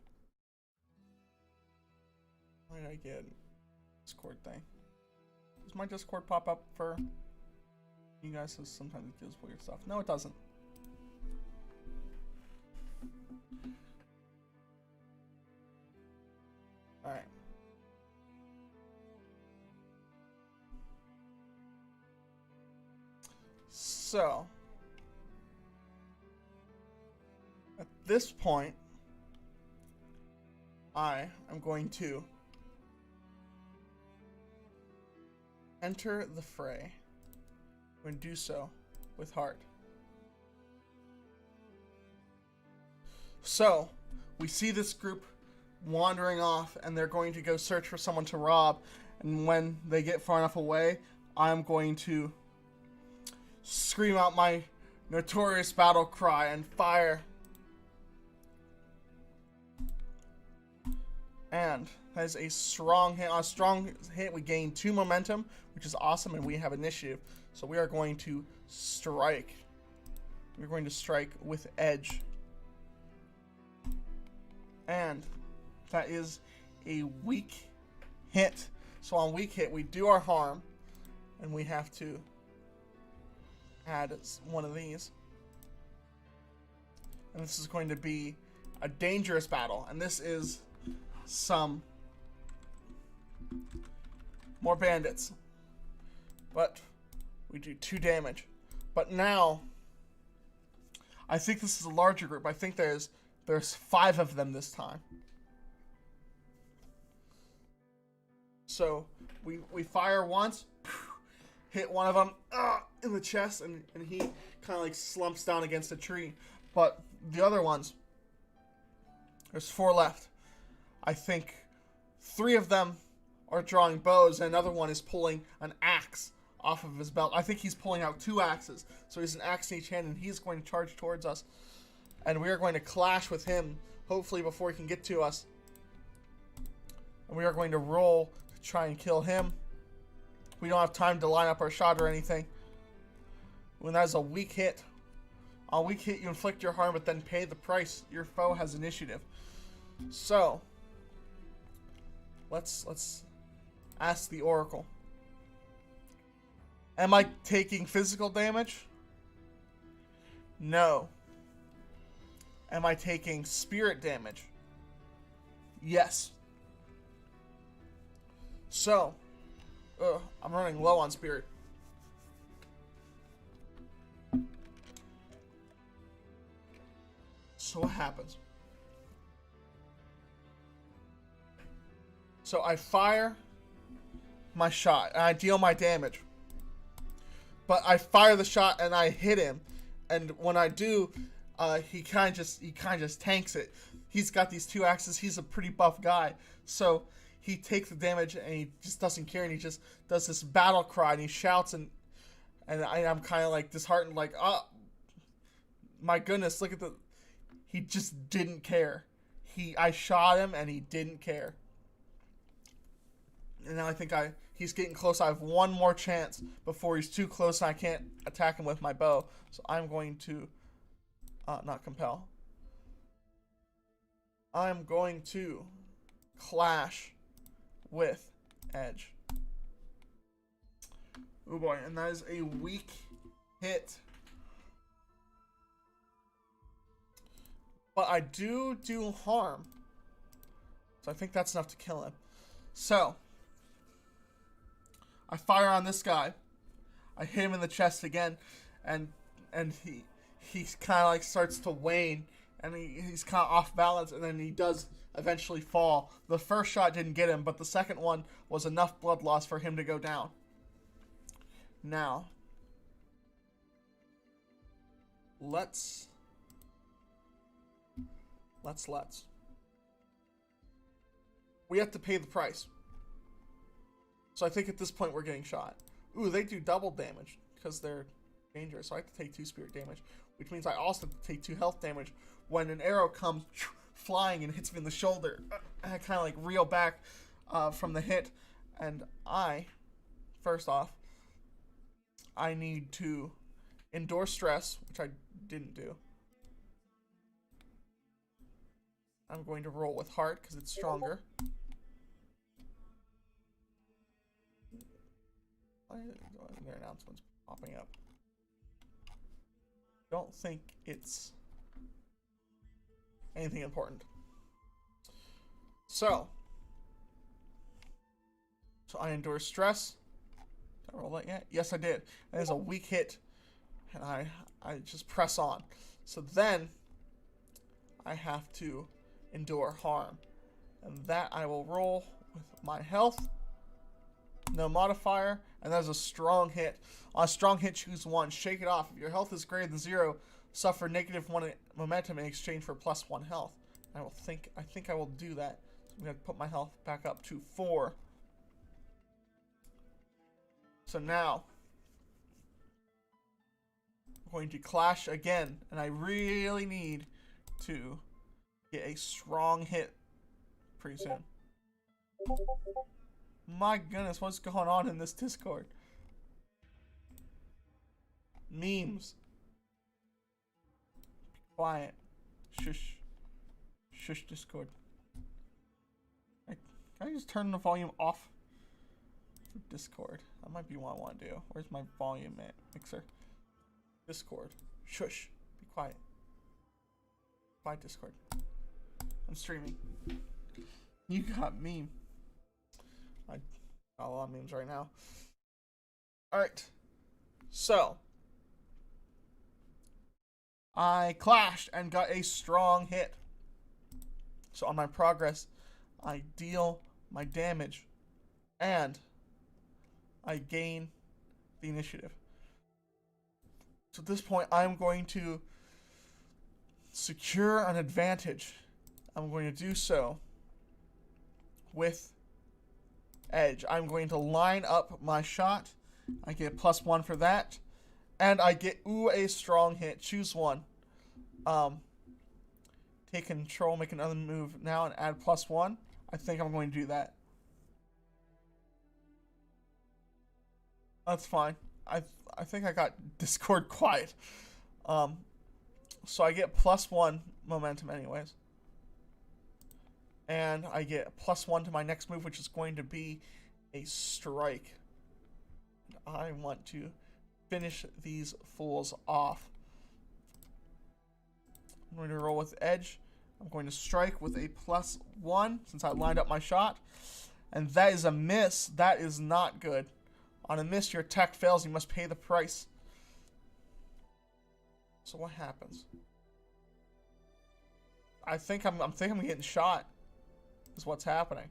Why did I get Discord thing? Does my Discord pop up for you guys? So sometimes it does weird stuff. No, it doesn't. Alright. So, at this point, I am going to enter the fray. I'm going to do so with heart. So, we see this group wandering off, and they're going to go search for someone to rob, And when they get far enough away, I'm going to scream out my notorious battle cry and fire. And that is a strong hit. On a strong hit, we gain 2 momentum, which is awesome, and we have initiative. So we are going to strike. We're going to strike with edge. And that is a weak hit. So on weak hit, we do our harm, and we have to add one of these. And this is going to be a dangerous battle. And this is some more bandits. But we do 2 damage. But now, I think this is a larger group. I think there's 5 of them this time. So we fire once, hit one of them in the chest, and he kind of like slumps down against a tree. But the other ones, there's 4 left. I think 3 of them are drawing bows, and another one is pulling an axe off of his belt. I think he's pulling out 2 axes. So he's an axe in each hand, and he's going to charge towards us. And we are going to clash with him, hopefully before he can get to us. And we are going to roll to try and kill him. We don't have time to line up our shot or anything. When that is a weak hit. On weak hit, you inflict your harm, but then pay the price. Your foe has initiative. So, let's ask the Oracle. Am I taking physical damage? No. Am I taking spirit damage? Yes. So, I'm running low on spirit. So what happens? So I fire my shot and I deal my damage. But I fire the shot and I hit him, and when I do, he kind of just tanks it. He's got these 2 axes. He's a pretty buff guy, so he takes the damage and he just doesn't care, and he just does this battle cry and he shouts, and I'm kind of like disheartened, like, oh my goodness, look at the. He just didn't care. I shot him and he didn't care. And now I think he's getting close. I have 1 more chance before he's too close and I can't attack him with my bow. So I'm going to not compel. I'm going to clash with edge. Oh boy, and that is a weak hit. But I do harm. So I think that's enough to kill him. So I fire on this guy. I hit him in the chest again, and he kind of like starts to wane, and he's kind of off balance, and then he does eventually fall. The first shot didn't get him, but the second one was enough blood loss for him to go down. Now, let's. We have to pay the price. So I think at this point we're getting shot. Ooh, they do double damage because they're dangerous. So I have to take 2 spirit damage, which means I also have to take 2 health damage when an arrow comes flying and hits me in the shoulder. I kind of like reel back from the hit, and first off, I need to endure stress, which I didn't do. I'm going to roll with heart because it's stronger. Why are there announcements popping up? Don't think it's anything important. So I endure stress. Did I roll that yet? Yes, I did. That is a weak hit, and I just press on. So then I have to endure harm, and that I will roll with my health. No modifier, and that is a strong hit. On a strong hit, choose 1. Shake it off. If your health is greater than 0, suffer -1 momentum in exchange for +1 health. I think I will do that. So I'm going to put my health back up to 4. So now, I'm going to clash again, and I really need to get a strong hit pretty soon. My goodness, what's going on in this Discord? Memes. Be quiet. Shush. Shush, Discord. Can I just turn the volume off for Discord? That might be what I want to do. Where's my volume mixer? Discord. Shush. Be quiet. Quiet, Discord. I'm streaming. You got meme. I got a lot of memes right now. Alright. So. I clashed and got a strong hit. So on my progress, I deal my damage. And I gain the initiative. So at this point, I'm going to secure an advantage. I'm going to do so with edge. I'm going to line up my shot. I get +1 for that. And I get, a strong hit. Choose one. Take control, make another move now, and add +1. I think I'm going to do that. That's fine. I think I got Discord quiet. So I get +1 momentum anyways. And I get +1 to my next move, which is going to be a strike. And I want to finish these fools off. I'm going to roll with edge. I'm going to strike with a +1 since I lined up my shot. And that is a miss. That is not good. On a miss, your attack fails. You must pay the price. So what happens? I think I'm getting shot. Is what's happening.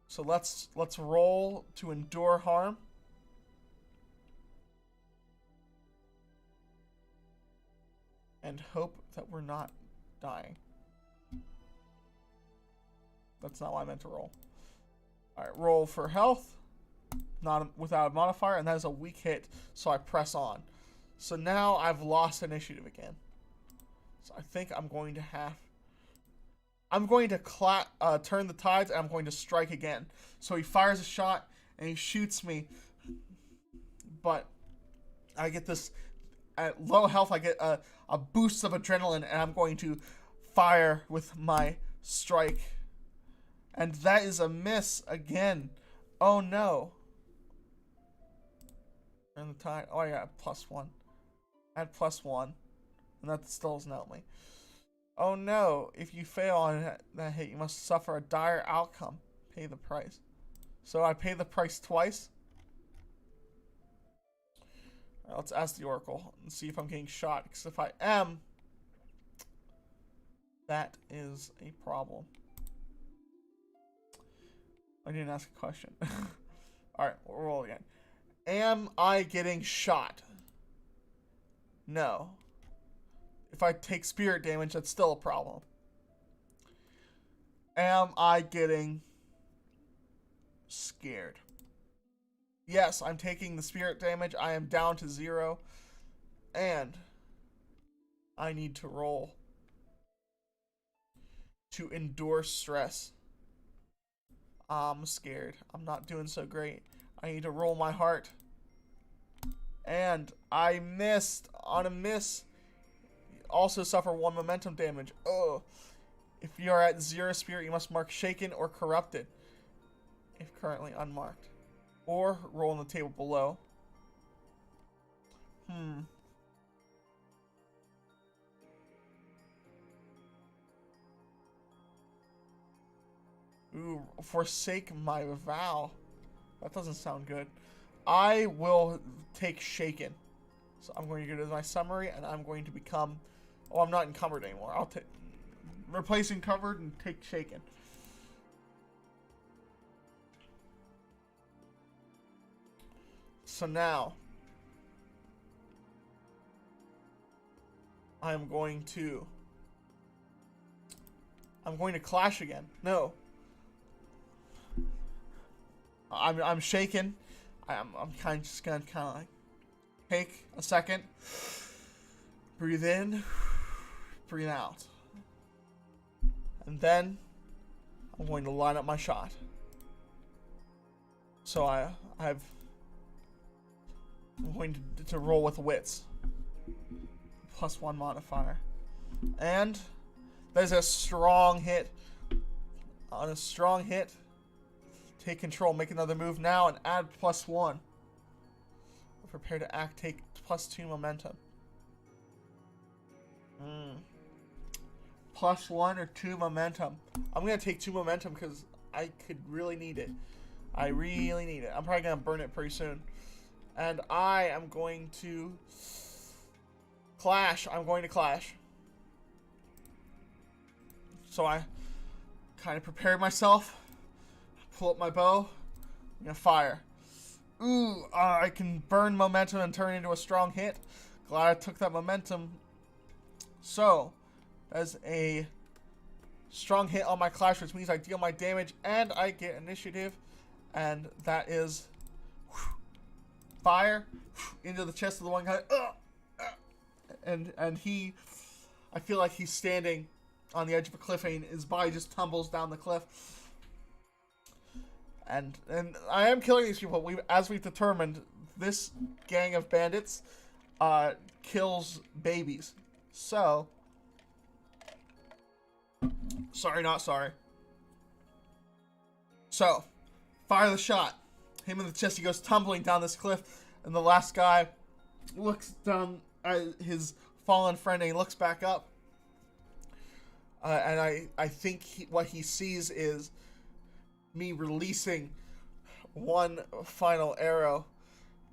So let's roll to endure harm. And hope that we're not dying. That's not what I meant to roll. Alright, roll for health. Not without a modifier, and that is a weak hit, so I press on. So now I've lost initiative again. So I think I'm going to turn the tides, and I'm going to strike again. So he fires a shot, and he shoots me. But I get this, at low health, I get a boost of adrenaline, and I'm going to fire with my strike. And that is a miss again. Oh no. Turn the tide. Oh, I got +1. Add +1. And that still doesn't help me. Oh no. If you fail on that hit, you must suffer a dire outcome. Pay the price. So I pay the price twice. Alright, let's ask the Oracle and see if I'm getting shot. Because if I am, that is a problem. I didn't ask a question. Alright, we'll roll again. Am I getting shot? No. If I take spirit damage, that's still a problem. Am I getting scared? Yes, I'm taking the spirit damage. I am down to 0. And I need to roll to endure stress. I'm scared. I'm not doing so great. I need to roll my heart. And I missed. On a miss, you also suffer 1 momentum damage. Oh. If you are at 0 spirit, you must mark shaken or corrupted. If currently unmarked. Or roll on the table below. Ooh, forsake my vow. That doesn't sound good. I will take shaken. So I'm going to go to my summary, and I'm going to become... Oh, I'm not encumbered anymore. I'll take... Replace encumbered and take shaken. So now... I'm going to clash again. No. I'm shaken. I'm kind of just gonna kind of like take a second, breathe in, breathe out, and then I'm going to line up my shot. So I'm going to roll with wits, +1 modifier, and there's a strong hit. On a strong hit, take control, make another move now, and add +1. Prepare to act, take +2 momentum. +1 or 2 momentum. I'm going to take 2 momentum because I could really need it. I really need it. I'm probably going to burn it pretty soon. And I am going to clash. I'm going to clash. So I kind of prepared myself. Pull up my bow. I'm going to fire. Ooh, I can burn momentum and turn into a strong hit. Glad I took that momentum. So, that's a strong hit on my clash, which means I deal my damage and I get initiative. And that is fire into the chest of the one guy. And he, I feel like he's standing on the edge of a cliff and his body just tumbles down the cliff. And I am killing these people. As we've determined, this gang of bandits kills babies. So, sorry, not sorry. So, fire the shot. Him in the chest, he goes tumbling down this cliff, and the last guy looks down at his fallen friend and he looks back up. And I think what he sees is me releasing one final arrow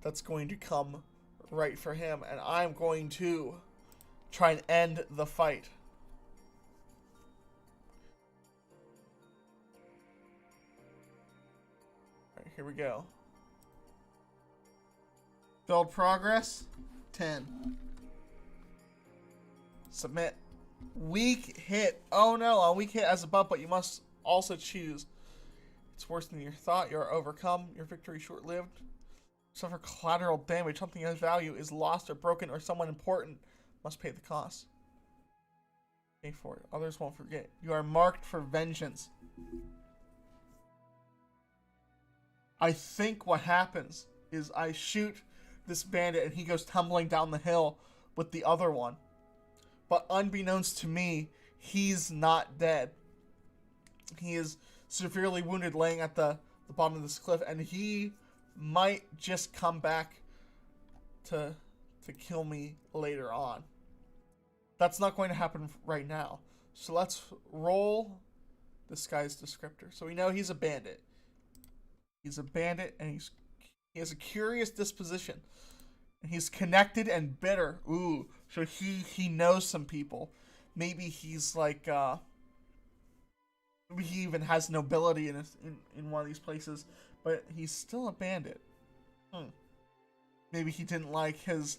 that's going to come right for him, and I'm going to try and end the fight. Alright, here we go. Build progress, 10. Submit. Weak hit. Oh no, a weak hit as a buff, but you must also choose. It's worse than you thought. You are overcome. Your victory short-lived. Suffer collateral damage. Something of value is lost or broken, or someone important must pay the cost. Pay for it. Others won't forget. You are marked for vengeance. I think what happens is I shoot this bandit and he goes tumbling down the hill with the other one. But unbeknownst to me, he's not dead. He is severely wounded, laying at the bottom of this cliff, and he might just come back to kill me later on. That's not going to happen right now. So let's roll this guy's descriptor. So we know he's a bandit. He's a bandit, and he has a curious disposition. And he's connected and bitter. Ooh, so he knows some people. Maybe he's like maybe he even has nobility in one of these places, but he's still a bandit. Maybe he didn't like his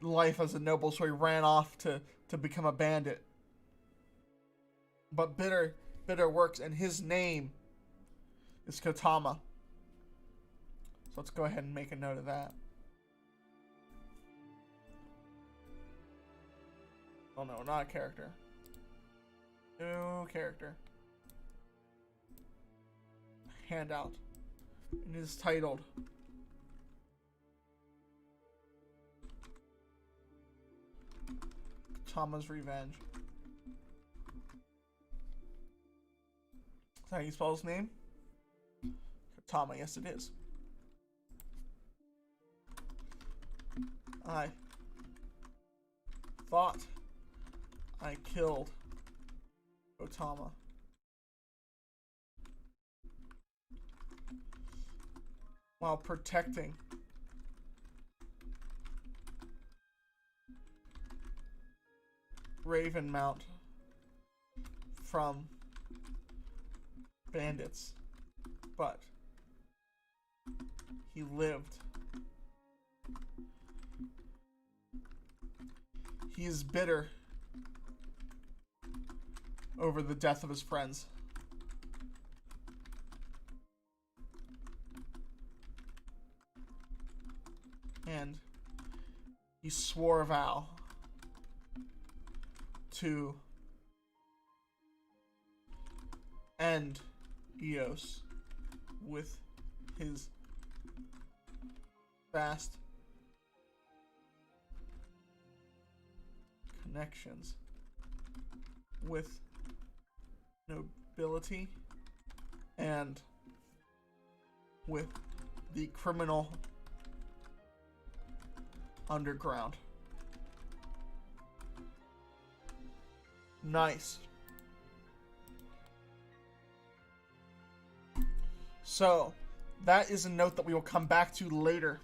life as a noble, so he ran off to become a bandit. But bitter works, and his name is Kotama. So let's go ahead and make a note of that. Oh no, not a character. New character. Handout. It is titled Kotama's Revenge. Is that how you spell his name? Kotama, yes it is. I thought I killed Kotama. While protecting Ravenmount from bandits, but he lived. He is bitter over the death of his friends. he swore a vow to end Eos with his vast connections with nobility and with the criminal underground. Nice. So, that is a note that we will come back to later.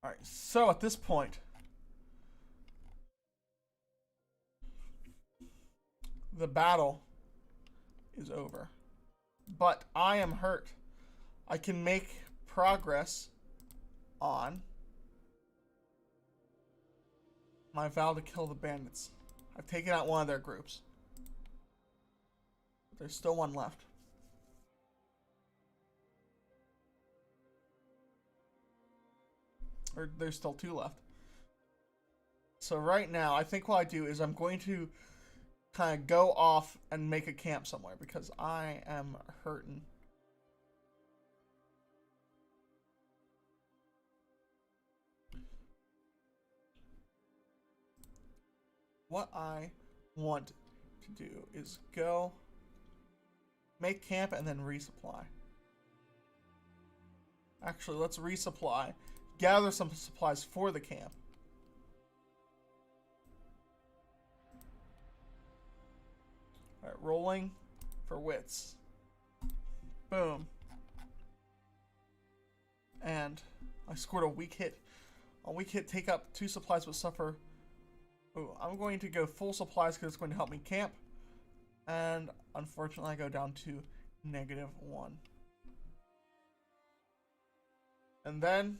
Alright, so at this point, the battle is over. But I am hurt. I can make progress on my vow to kill the bandits. I've taken out one of their groups. There's still one left. Or there's still two left. So right now, I think what I do is I'm going to kind of go off and make a camp somewhere because I am hurting. What I want to do is go make camp and then resupply. Actually, let's resupply. Gather some supplies for the camp. Alright, rolling for wits. Boom. And I scored a weak hit. A weak hit, take up 2 supplies but suffer. Ooh, I'm going to go full supplies because it's going to help me camp. And unfortunately I go down to -1. And then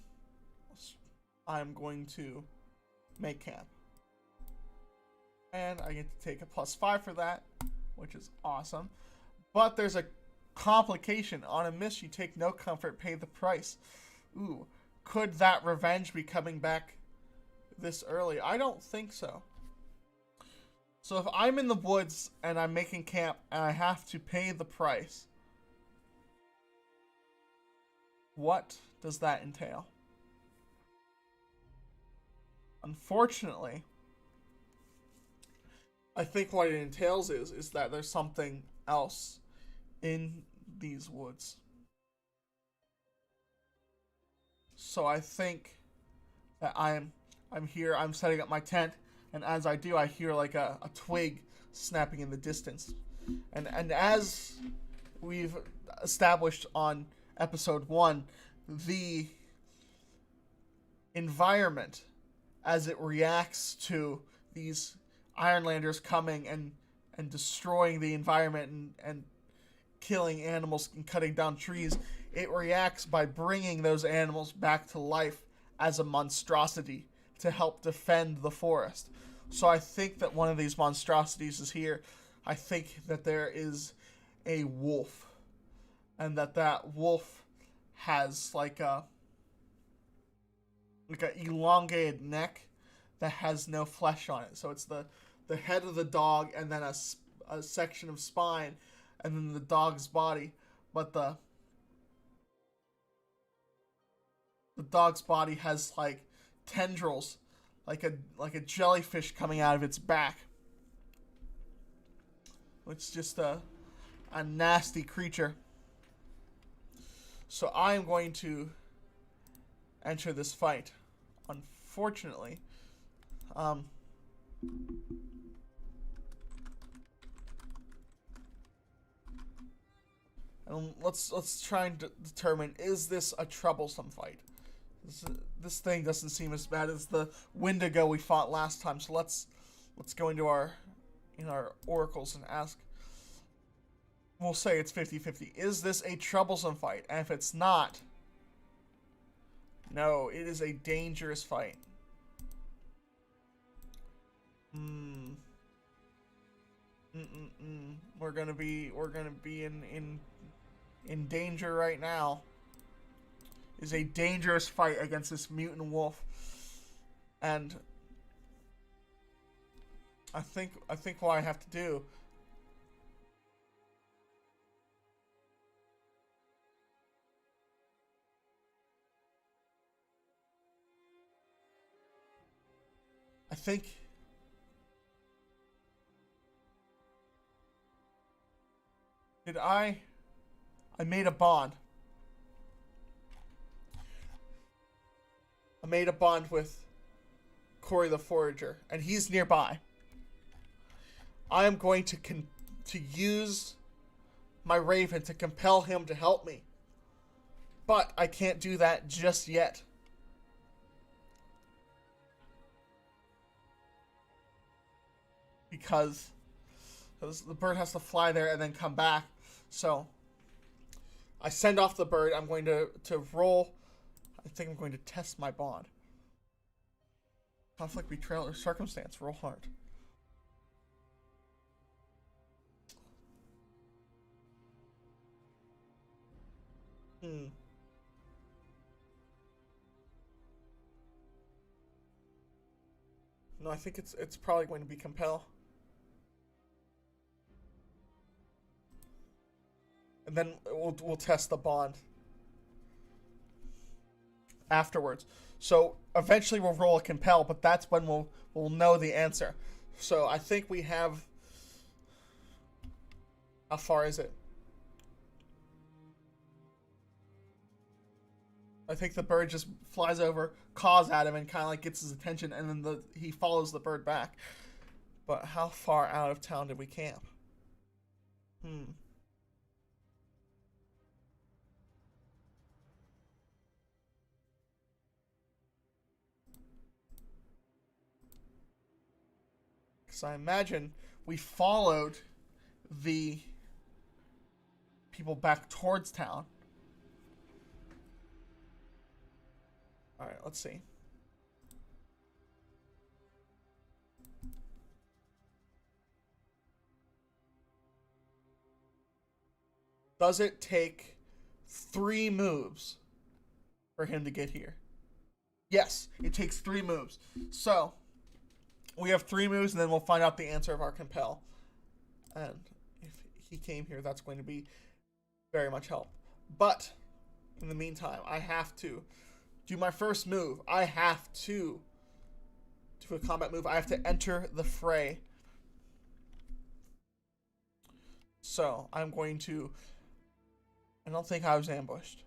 I'm going to make camp. And I get to take a +5 for that, which is awesome. But there's a complication. On a miss, you take no comfort, pay the price. Ooh, could that revenge be coming back this early? I don't think so. So if I'm in the woods and I'm making camp and I have to pay the price, what does that entail? Unfortunately, I think what it entails is that there's something else in these woods. So I think that I'm here, I'm setting up my tent, and as I do, I hear like a twig snapping in the distance. And as we've established on episode 1, the environment as it reacts to these Ironlanders coming and destroying the environment and killing animals and cutting down trees, it reacts by bringing those animals back to life as a monstrosity to help defend the forest. So I think that one of these monstrosities is here. I think that there is a wolf, and that wolf has like a elongated neck that has no flesh on it. So it's the head of the dog and then a section of spine and then the dog's body. But the dog's body has like tendrils, like a jellyfish coming out of its back. It's just a nasty creature. So I am going to enter this fight. Unfortunately, and let's try and determine, is this a troublesome fight? This thing doesn't seem as bad as the Wendigo we fought last time. So let's go into our oracles and ask. We'll say it's 50-50. Is this a troublesome fight? And if it's not, no, it is a dangerous fight. We're gonna be in danger right now. Is a dangerous fight against this mutant wolf, and I think what I have to do. I think did I made a bond. I made a bond with Corey the Forager, and he's nearby. I am going to use my Raven to compel him to help me. But I can't do that just yet. Because the bird has to fly there and then come back. So I send off the bird. I'm going to roll. I think I'm going to test my bond. Conflict, betrayal, or circumstance. Roll hard. No, I think it's probably going to be compel. And then we'll test the bond afterwards. So eventually we'll roll a compel, but that's when we'll know the answer. So I think we have. How far is it? I think the bird just flies over, caws at him, and kind of like gets his attention, and then he follows the bird back. But how far out of town did we camp? Because I imagine we followed the people back towards town. Alright, let's see. Does it take 3 moves for him to get here? Yes, it takes 3 moves. So, we have 3 moves, and then we'll find out the answer of our compel. And if he came here, that's going to be very much help. But, in the meantime, I have to do my first move. I have to do a combat move. I have to enter the fray. So, I'm going to... I don't think I was ambushed.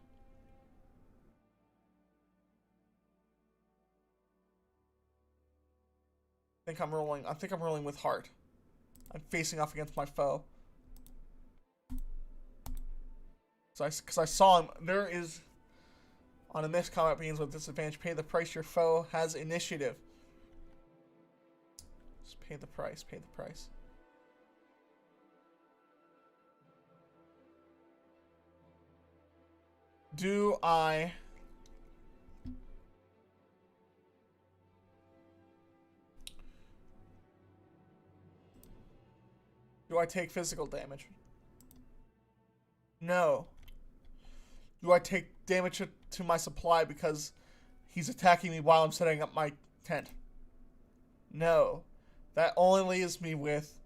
I think I'm rolling with heart. I'm facing off against my foe. So because I saw him, there is on a mixed combat begins with disadvantage. Pay the price. Your foe has initiative. Just pay the price. Pay the price. Do I take physical damage? No. Do I take damage to my supply because he's attacking me while I'm setting up my tent? No. That only leaves me with,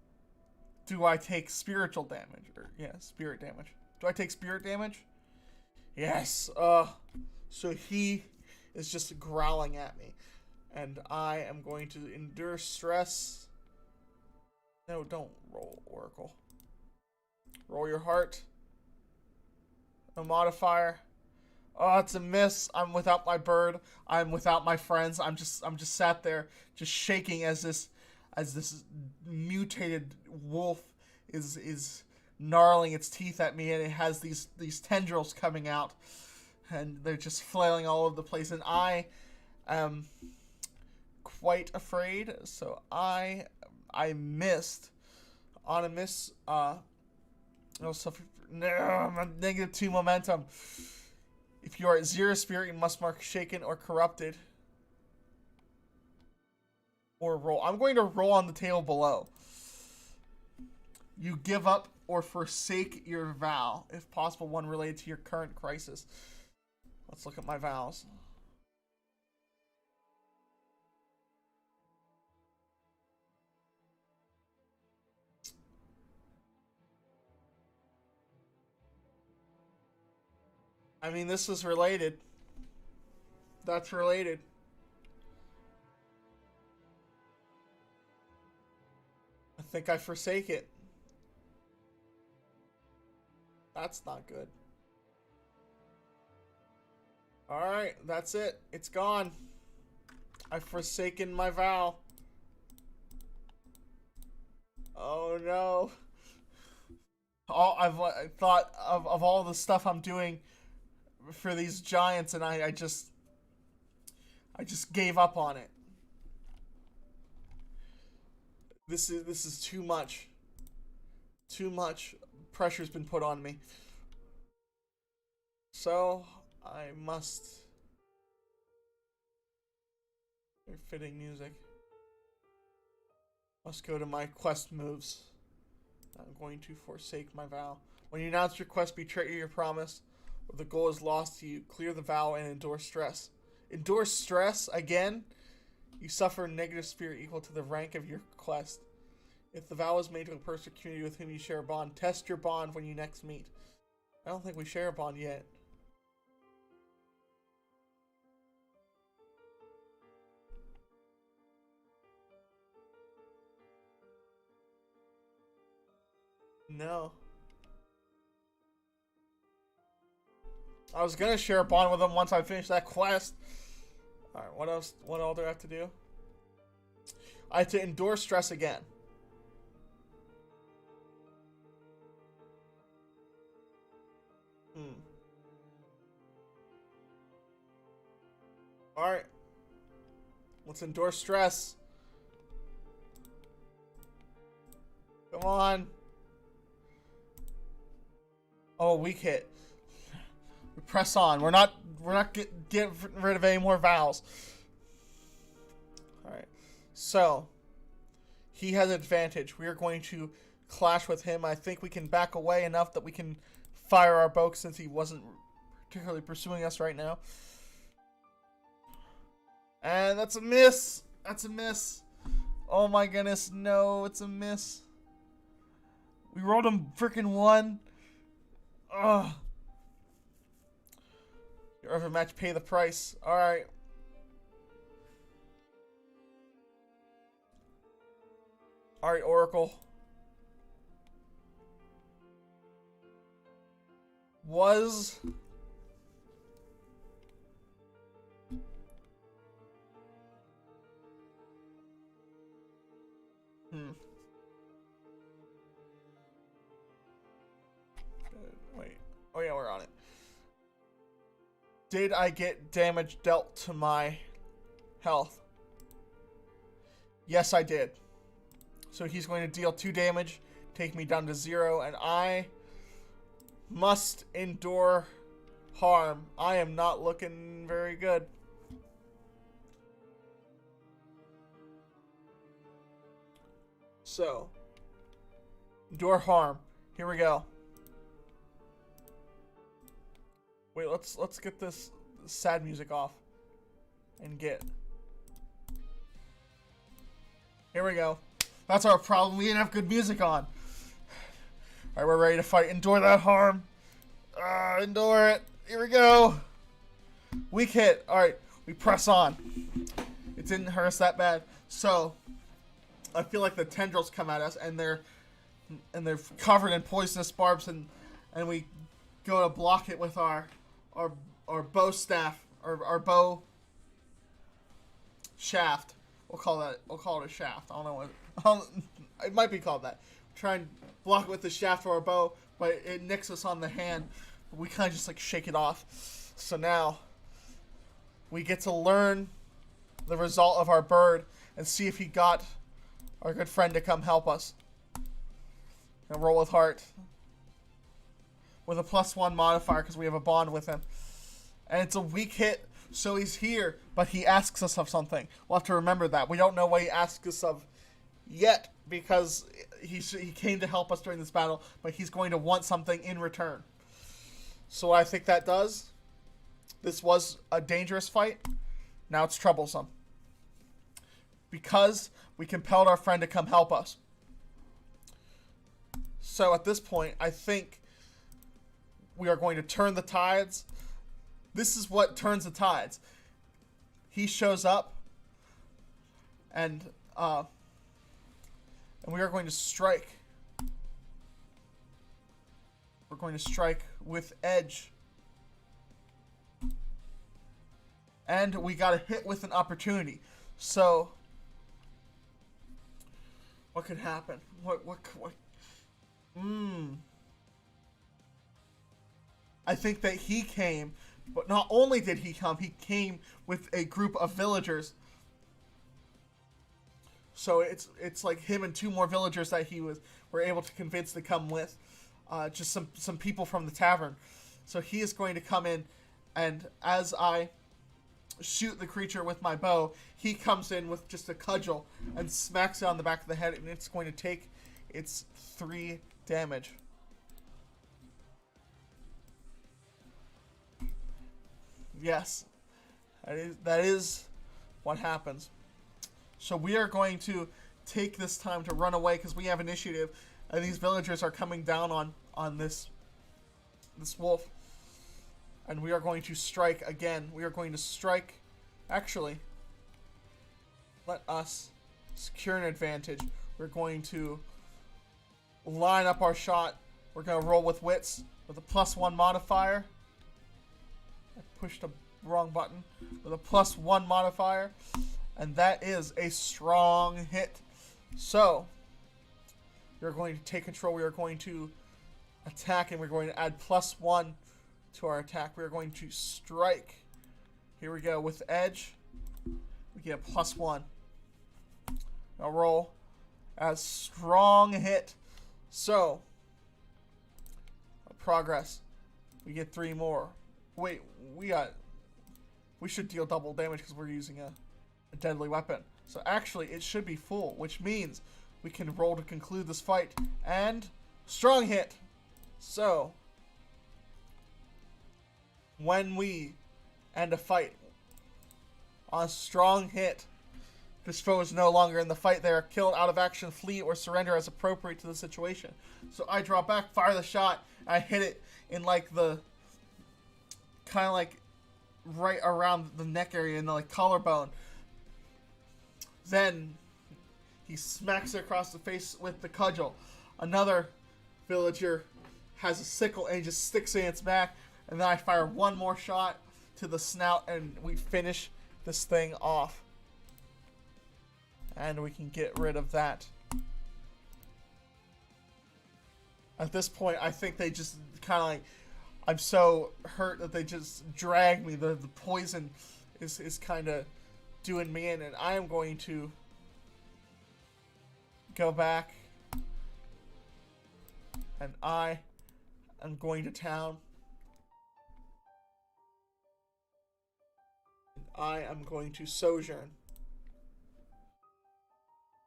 do I take spiritual damage? Or, yeah, spirit damage. Do I take spirit damage? Yes. So he is just growling at me. And I am going to endure stress. No, don't roll, Oracle. Roll your heart. A modifier. Oh, it's a miss. I'm without my bird. I'm without my friends. I'm just sat there, just shaking as this mutated wolf is gnarling its teeth at me, and it has these tendrils coming out, and they're just flailing all over the place, and I am quite afraid. So I missed on a miss. No, I'm at -2 momentum. If you are at 0 spirit, you must mark shaken or corrupted. Or roll. I'm going to roll on the table below. You give up or forsake your vow, if possible, one related to your current crisis. Let's look at my vows. I mean, this is related. That's related. I think I forsake it. That's not good. Alright, that's it. It's gone. I've forsaken my vow. Oh no. I thought of all the stuff I'm doing for these giants, and I just gave up on it. This is too much. Too much pressure's been put on me. So I must. Fitting music. Must go to my quest moves. I'm going to forsake my vow. When you announce your quest, betray your promise, or the goal is lost to you. Clear the vow and endure stress. Endure stress again? You suffer negative spirit equal to the rank of your quest. If the vow is made to a person or community with whom you share a bond, test your bond when you next meet. I don't think we share a bond yet. No. I was gonna share a bond with him once I finish that quest. Alright, what else? What all do I have to do? I have to endure stress again. Alright. Let's endure stress. Come on. Oh, weak hit. We press on. We're not get rid of any more vows. Alright. So he has advantage. We are going to clash with him. I think we can back away enough that we can fire our bow since he wasn't particularly pursuing us right now. And that's a miss. That's a miss. Oh my goodness, no, it's a miss. We rolled him freaking 1. Ugh. Your overmatch, pay the price. Alright. Alright, Oracle. Was... Wait. Oh yeah, we're on it. Did I get damage dealt to my health? Yes, I did. So he's going to deal 2 damage, take me down to 0, and I must endure harm. I am not looking very good. So, endure harm. Here we go. Wait, let's get this sad music off and get. Here we go. That's our problem. We didn't have good music on. Alright, we're ready to fight. Endure that harm. Endure it. Here we go. Weak hit. Alright, we press on. It didn't hurt us that bad. So, I feel like the tendrils come at us and they're covered in poisonous barbs, and we go to block it with our bow staff, or our bow shaft. We'll call it a shaft. I don't know what it might be called that. Try and block it with the shaft of our bow, but it nicks us on the hand. But we kind of just like shake it off. So now we get to learn the result of our bird and see if he got our good friend to come help us. And roll with heart with a +1 modifier because we have a bond with him. And it's a weak hit, so he's here, but he asks us of something. We'll have to remember that. We don't know what he asks us of yet, because he came to help us during this battle, but he's going to want something in return. So what I think that does, this was a dangerous fight. Now it's troublesome. Because we compelled our friend to come help us. So at this point, I think we are going to turn the tides. This is what turns the tides. He shows up, and we are going to strike. We're going to strike with edge. And we got a hit with an opportunity. So what could happen? What? I think that he came, but not only did he came with a group of villagers. So it's like him and two more villagers that were able to convince to come with, just some people from the tavern. So he is going to come in, and as I shoot the creature with my bow, he comes in with just a cudgel and smacks it on the back of the head, and it's going to take its 3 damage. Yes, that is what happens. So we are going to take this time to run away because we have initiative, and these villagers are coming down on this wolf. And we are going to strike again. We are going to strike. Actually, let us secure an advantage. We're going to line up our shot. We're going to roll with wits with a +1 modifier. I pushed the wrong button. With a +1 modifier. And that is a strong hit. So, we're going to take control. We are going to attack, and we're going to add +1 to our attack. We are going to strike. Here we go with edge. We get a +1. Now roll as strong hit. So progress. We get 3 more. Wait, we should deal double damage because we're using a deadly weapon. So actually, it should be full, which means we can roll to conclude this fight. And strong hit. So when we end a fight on a strong hit, this foe is no longer in the fight. They are killed out of action, flee, or surrender as appropriate to the situation. So I draw back, fire the shot, I hit it in like the kind of like right around the neck area in the like collarbone. Then he smacks it across the face with the cudgel. Another villager has a sickle and he just sticks it in its back. And then I fire 1 more shot to the snout, and we finish this thing off. And we can get rid of that. At this point, I think they just kind of like, I'm so hurt that they just drag me. The poison is kind of doing me in, and I am going to go back, and I am going to town. I am going to sojourn.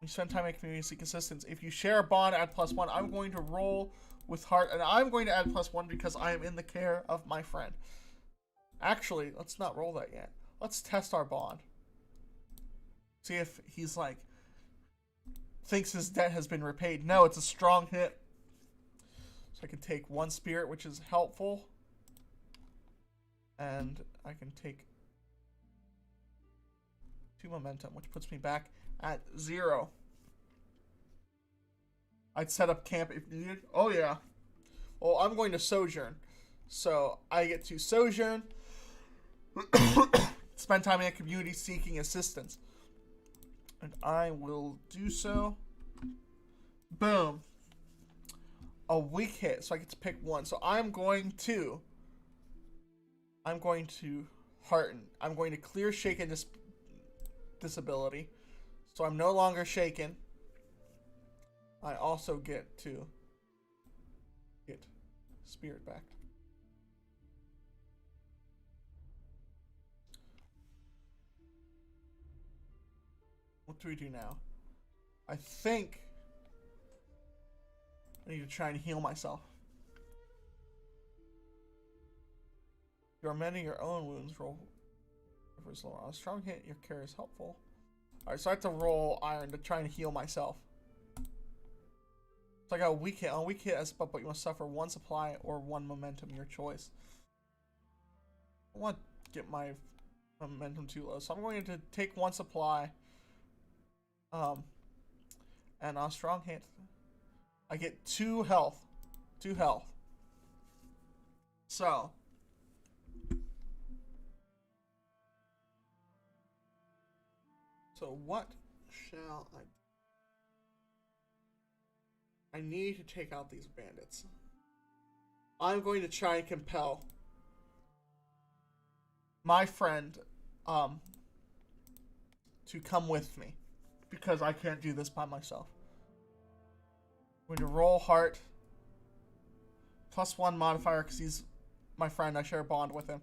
We spend time in community, seek assistance. If you share a bond, add +1. I'm going to roll with heart, and I'm going to add +1 because I am in the care of my friend. Actually, let's not roll that yet. Let's test our bond. See if he's like, thinks his debt has been repaid. No, it's a strong hit. So I can take 1 spirit, which is helpful. And I can take 2 momentum, which puts me back at 0. I'd set up camp if needed. Oh, yeah. Well, I'm going to sojourn. So I get to sojourn, spend time in a community seeking assistance. And I will do so. Boom. A weak hit, so I get to pick 1. So I'm going to hearten. I'm going to clear shaken disability. So I'm no longer shaken. I also get to get spirit back. What do we do now? I think I need to try and heal myself. You're mending your own wounds. Roll for slower. A strong hit your care is helpful. Alright, so I have to roll iron to try and heal myself. So I got a weak hit. On a weak hit as but you must suffer 1 supply or 1 momentum, your choice. I want to get my momentum too low. So I'm going to take 1 supply. And on a strong hit, I get 2 health. 2 health. So what shall I need to take out these bandits. I'm going to try and compel my friend to come with me because I can't do this by myself. I'm going to roll heart +1 modifier because he's my friend. I share a bond with him.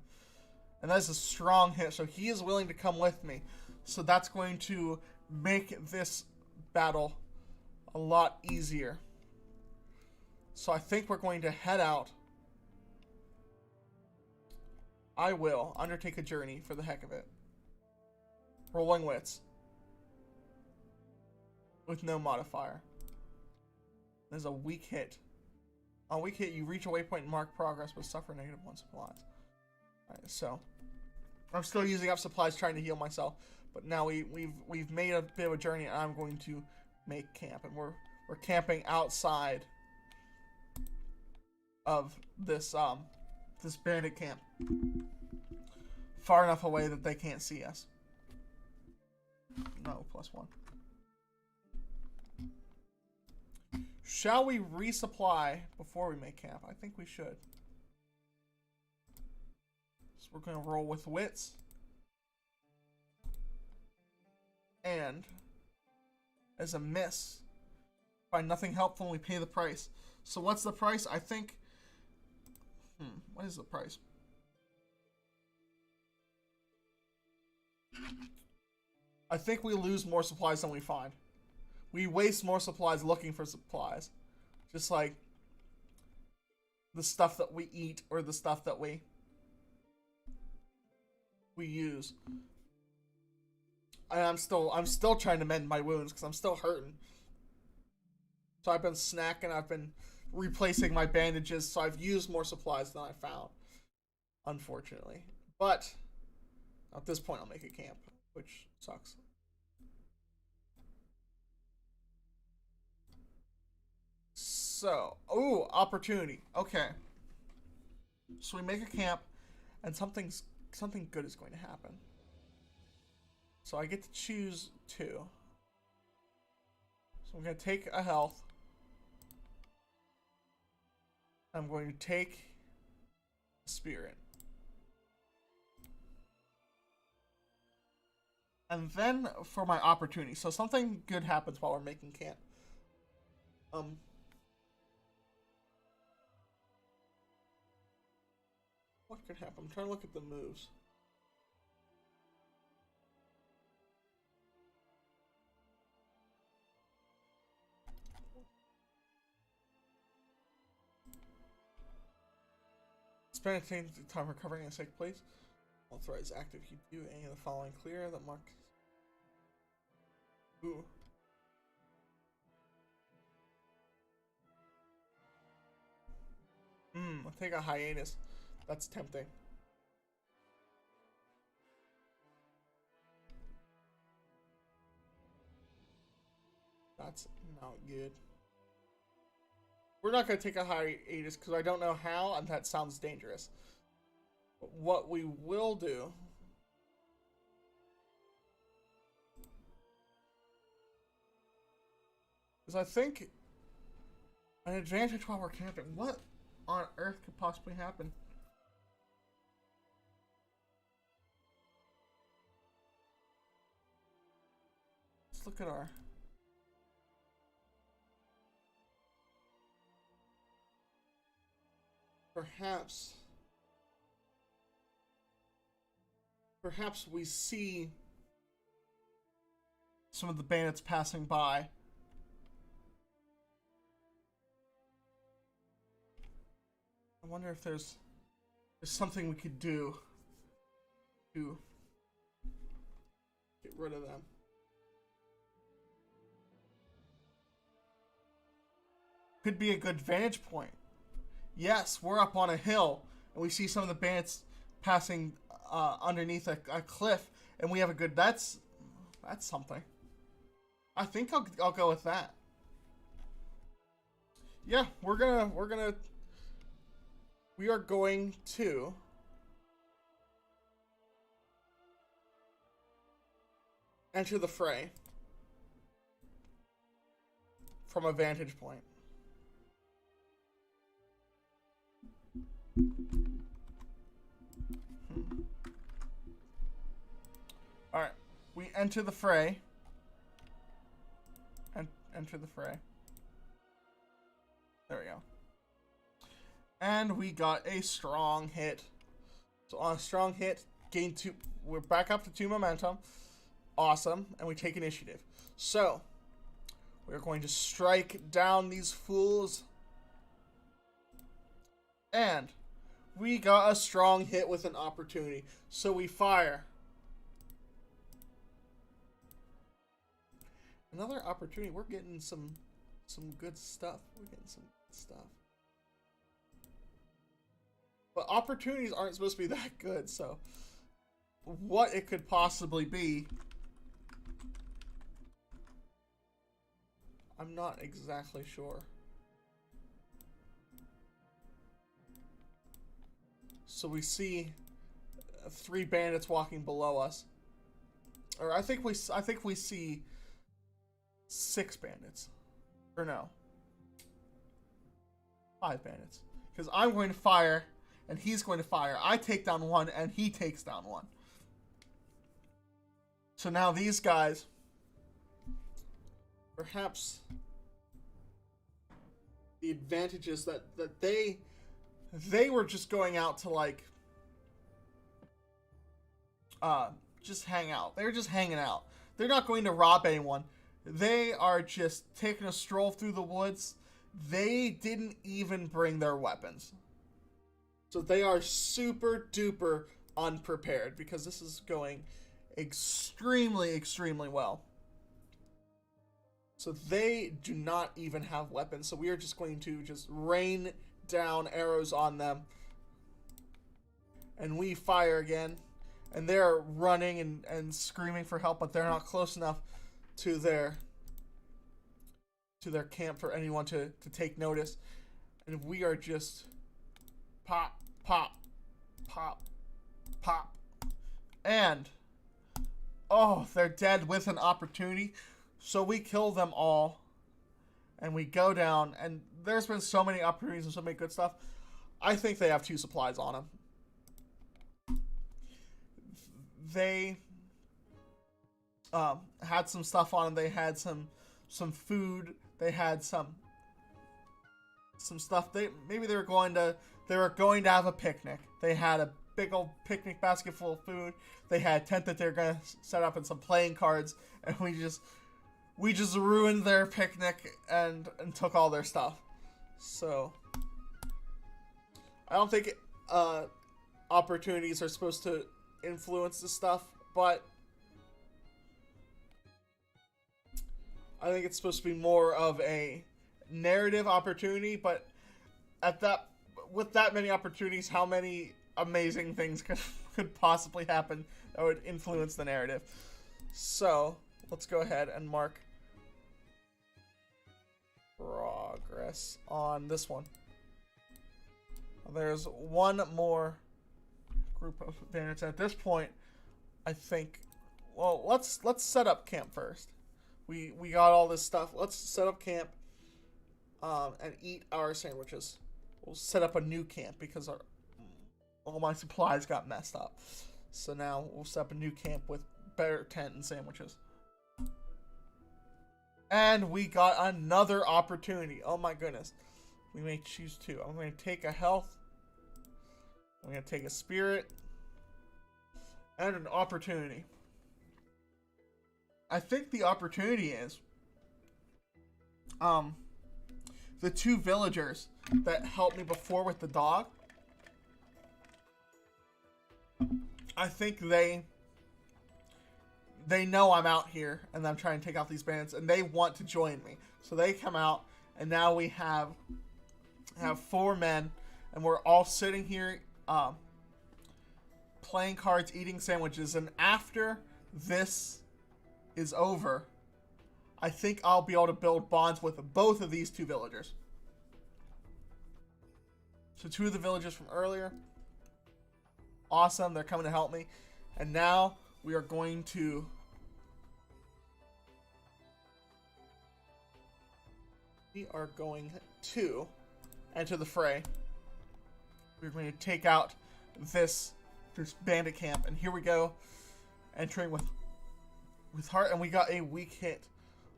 And that is a strong hit, so he is willing to come with me. So that's going to make this battle a lot easier. So I think we're going to head out. I will undertake a journey for the heck of it. Rolling wits. With no modifier. There's a weak hit. On a weak hit, you reach a waypoint and mark progress, but suffer -1 supplies. Alright, so I'm still using up supplies trying to heal myself. But now we've made a bit of a journey, and I'm going to make camp, and we're camping outside of this this bandit camp, far enough away that they can't see us. No, +1. Shall we resupply before we make camp? I think we should. So we're gonna roll with wits. And as a miss, find nothing helpful and we pay the price. So what's the price? I think what is the price? I think we lose more supplies than we find. We waste more supplies looking for supplies. Just like the stuff that we eat or the stuff that we use. And I'm still trying to mend my wounds because I'm still hurting. So I've been snacking, I've been replacing my bandages, so I've used more supplies than I found, unfortunately. But at this point I'll make a camp, which sucks. So, ooh, opportunity. Okay. So we make a camp and something good is going to happen. So I get to choose 2. So I'm going to take a health. I'm going to take a spirit. And then for my opportunity. So something good happens while we're making camp. What could happen? I'm trying to look at the moves. Spend a time recovering in a safe place. Authorize active. You do any of the following clear that mark. Ooh. I'll take a hiatus. That's tempting. That's not good. We're not going to take a hiatus because I don't know how, and that sounds dangerous. But what we will do is I think an advantage while we're camping. What on earth could possibly happen? Let's look at our... Perhaps we see some of the bandits passing by. I wonder if there's something we could do to get rid of them. Could be a good vantage point. Yes, we're up on a hill, and we see some of the bandits passing underneath a cliff, and we have a good. That's something. I think I'll go with that. Yeah, we are going to enter the fray from a vantage point. Alright, we enter the fray. And enter the fray. There we go. And we got a strong hit. So on a strong hit, gain 2. We're back up to 2 momentum. Awesome. And we take initiative. So, we're going to strike down these fools. And we got a strong hit with an opportunity. So we fire. Another opportunity. We're getting some good stuff. But opportunities aren't supposed to be that good, so what it could possibly be, I'm not exactly sure. So we see 3 bandits walking below us. Or I think we see 6 bandits. Or no. 5 bandits. Because I'm going to fire, and he's going to fire. I take down 1, and he takes down 1. So now these guys, perhaps the advantages that they were just going out to, like, just hang out. They're just hanging out. They're not going to rob anyone. They are just taking a stroll through the woods. They didn't even bring their weapons. So they are super duper unprepared because this is going extremely, extremely well. So they do not even have weapons. So we are just going to just rain down arrows on them. And we fire again. And they're running and screaming for help, but they're not close enough to their camp for anyone to take notice. And we are just pop, pop, pop, pop. And oh, they're dead with an opportunity. So we kill them all. And we go down. And there's been so many opportunities and so many good stuff. I think they have 2 supplies on them. They had some stuff on them. They had some food. They had some stuff. Maybe they were going to have a picnic. They had a big old picnic basket full of food. They had a tent that they're gonna set up and some playing cards, and we just ruined their picnic and took all their stuff. So I don't think opportunities are supposed to influence the stuff, but I think it's supposed to be more of a narrative opportunity. But with that many opportunities, how many amazing things could possibly happen that would influence the narrative? So let's go ahead and mark progress on this one. There's one more group of bandits at this point. I think, well, let's set up camp first. We got all this stuff. Let's set up camp and eat our sandwiches. We'll set up a new camp because all my supplies got messed up. So now we'll set up a new camp with better tent and sandwiches. And we got another opportunity. Oh my goodness. We may choose 2. I'm going to take a health. I'm going to take a spirit. And an opportunity. I think the opportunity is the 2 villagers that helped me before with the dog. I think they know I'm out here and I'm trying to take out these bandits, and they want to join me. So they come out, and now we have 4 men, and we're all sitting here playing cards, eating sandwiches, and after this is over, I think I'll be able to build bonds with both of these 2 villagers. So 2 of the villagers from earlier. Awesome, they're coming to help me. And now we are going to enter the fray. We're going to take out this bandit camp, and here we go, entering with heart, and we got a weak hit.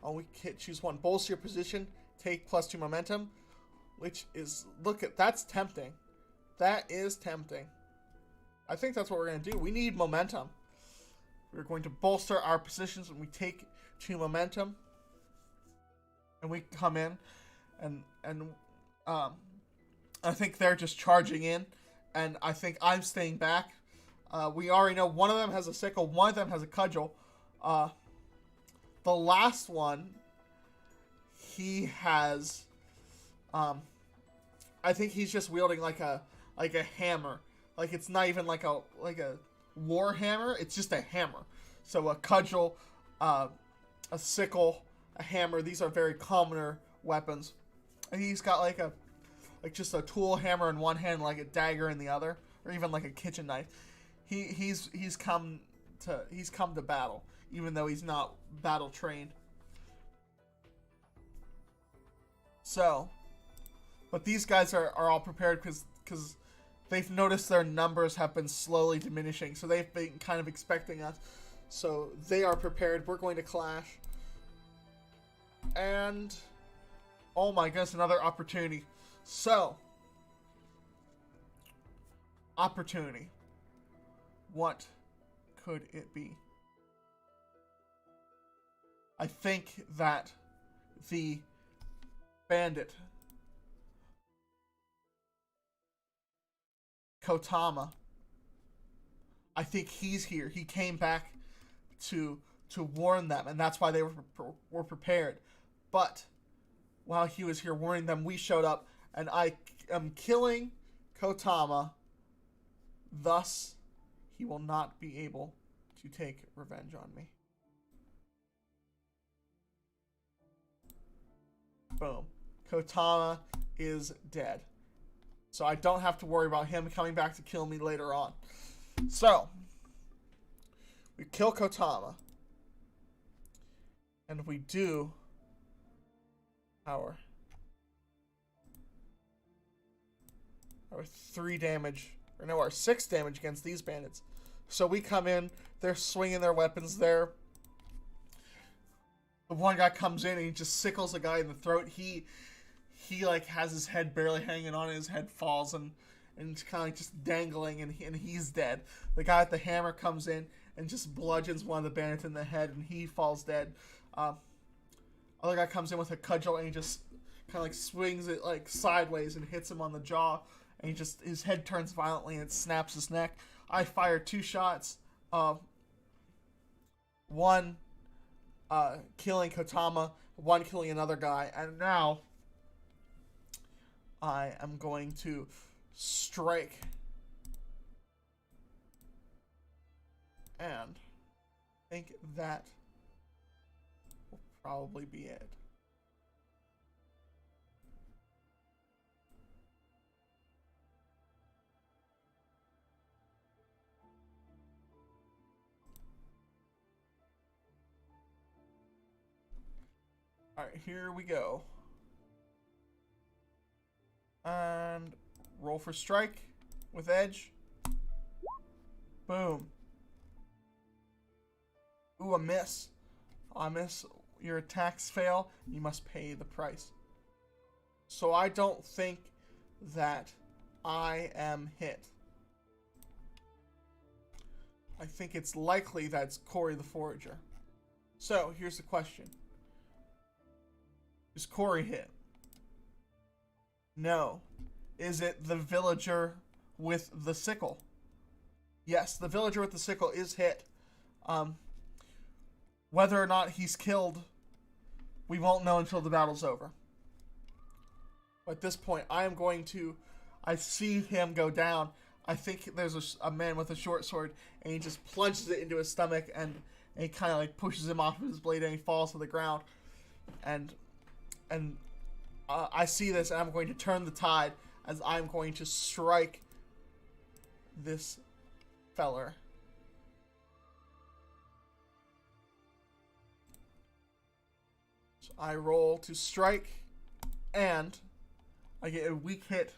On weak hit, choose 1. Bolster your position, take +2 momentum, which is, that's tempting. That is tempting. I think that's what we're going to do. We need momentum. We're going to bolster our positions, and we take 2 momentum, and we come in, and I think they're just charging in, and I think I'm staying back. We already know one of them has a sickle, one of them has a cudgel. The last one, he has, I think he's just wielding like a hammer. Like, it's not even like a war hammer. It's just a hammer. So a cudgel, a sickle, a hammer. These are very commoner weapons. And he's got like just a tool hammer in one hand, like a dagger in the other, or even like a kitchen knife. He's come to battle, even though he's not battle trained. So, but these guys are all prepared because they've noticed their numbers have been slowly diminishing, so they've been kind of expecting us. So they are prepared. We're going to clash. And, oh my goodness, another opportunity. So, opportunity. What could it be? I think that the bandit Kotama, I think he's here. He came back to warn them, and that's why they were prepared. But while he was here warning them, we showed up, and I am killing Kotama. Thus, he will not be able to take revenge on me. Boom. Kotama is dead. So I don't have to worry about him coming back to kill me later on. So, we kill Kotama. And we do our 3 damage, or no, our 6 damage against these bandits. So we come in, they're swinging their weapons there. The one guy comes in and he just sickles a guy in the throat. He like has his head barely hanging on, his head falls and it's kind of like just dangling, and he's dead. The guy with the hammer comes in and just bludgeons one of the bandits in the head, and he falls dead. Other guy comes in with a cudgel and he just kind of like swings it like sideways and hits him on the jaw, and his head turns violently and it snaps his neck. I fire 2 shots, one killing Kotama, one killing another guy, and now I am going to strike. And I think that will probably be it. Alright, here we go. And roll for strike with edge. Boom. Ooh, a miss. I miss. Your attacks fail. You must pay the price. So I don't think that I am hit. I think it's likely that it's Corey the Forager. So here's the question. Is Corey hit? No. Is it the villager with the sickle? Yes, the villager with the sickle is hit. Whether or not he's killed, we won't know until the battle's over. But at this point, I see him go down. I think there's a man with a short sword, and he just plunges it into his stomach, and he kind of like pushes him off of his blade, and he falls to the ground. And I see this, and I'm going to turn the tide as I'm going to strike this feller. So I roll to strike, and I get a weak hit.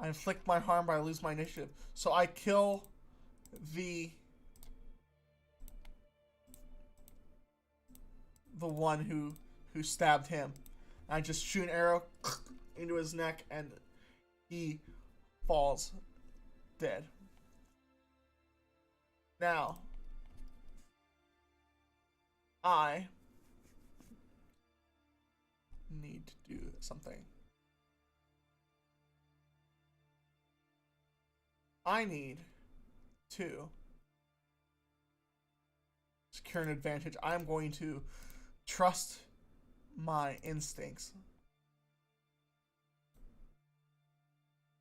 I inflict my harm, but I lose my initiative. So I kill the one who stabbed him. I just shoot an arrow into his neck, and he falls dead. Now, I need to do something. I need to secure an advantage. I'm going to trust my instincts.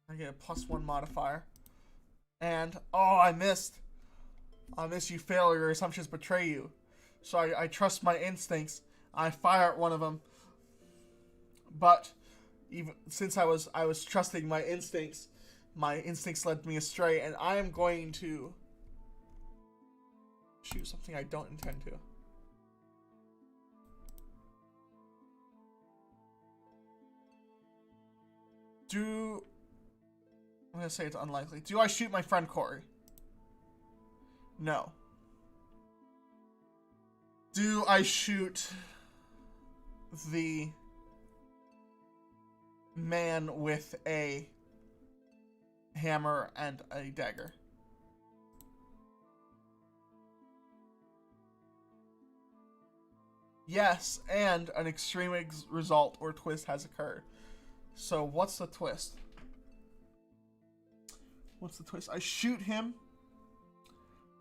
I get a +1 modifier. And, oh, I missed. I miss, you fail, your assumptions betray you. So I trust my instincts. I fire at one of them. But even since I was trusting my instincts led me astray, and I am going to shoot something I don't intend to. I'm going to say it's unlikely. Do I shoot my friend Corey? No. Do I shoot the man with a hammer and a dagger? Yes, and an extreme result or twist has occurred. So what's the twist? What's the twist? I shoot him,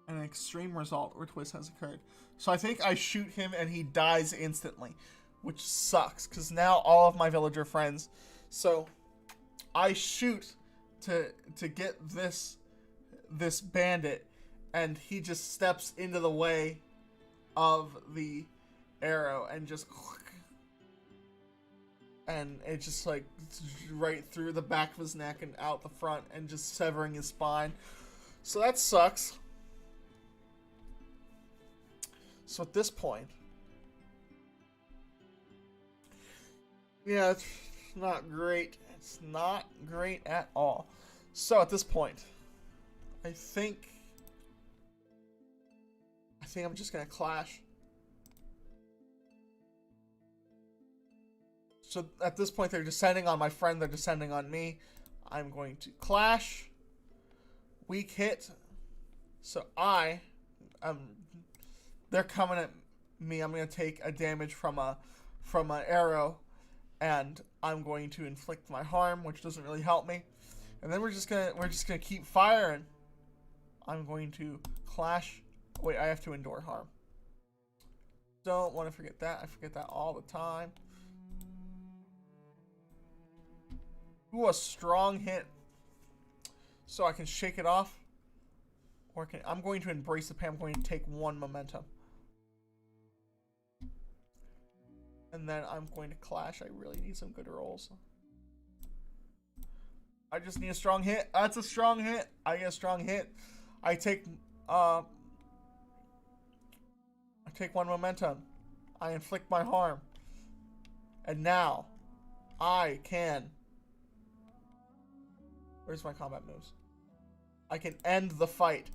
and an extreme result or twist has occurred. So I think I shoot him, and he dies instantly, which sucks, because now all of my villager friends... So I shoot to get this bandit, and he just steps into the way of the arrow and just... And it just like right through the back of his neck and out the front and just severing his spine. So that sucks. So at this point, yeah, it's not great. It's not great at all. So at this point, I think I'm just gonna clash. So at this point, they're descending on my friend. They're descending on me. I'm going to clash. Weak hit. So they're coming at me. I'm going to take a damage from an arrow, and I'm going to inflict my harm, which doesn't really help me. And then we're just gonna keep firing. I'm going to clash. Wait, I have to endure harm. Don't want to forget that. I forget that all the time. Ooh, a strong hit. So I can shake it off. Or I'm going to embrace the pain. I'm going to take 1 momentum. And then I'm going to clash. I really need some good rolls. I just need a strong hit. That's a strong hit. I get a strong hit. I take 1 momentum. I inflict my harm. And now I can... Where's my combat moves? I can end the fight.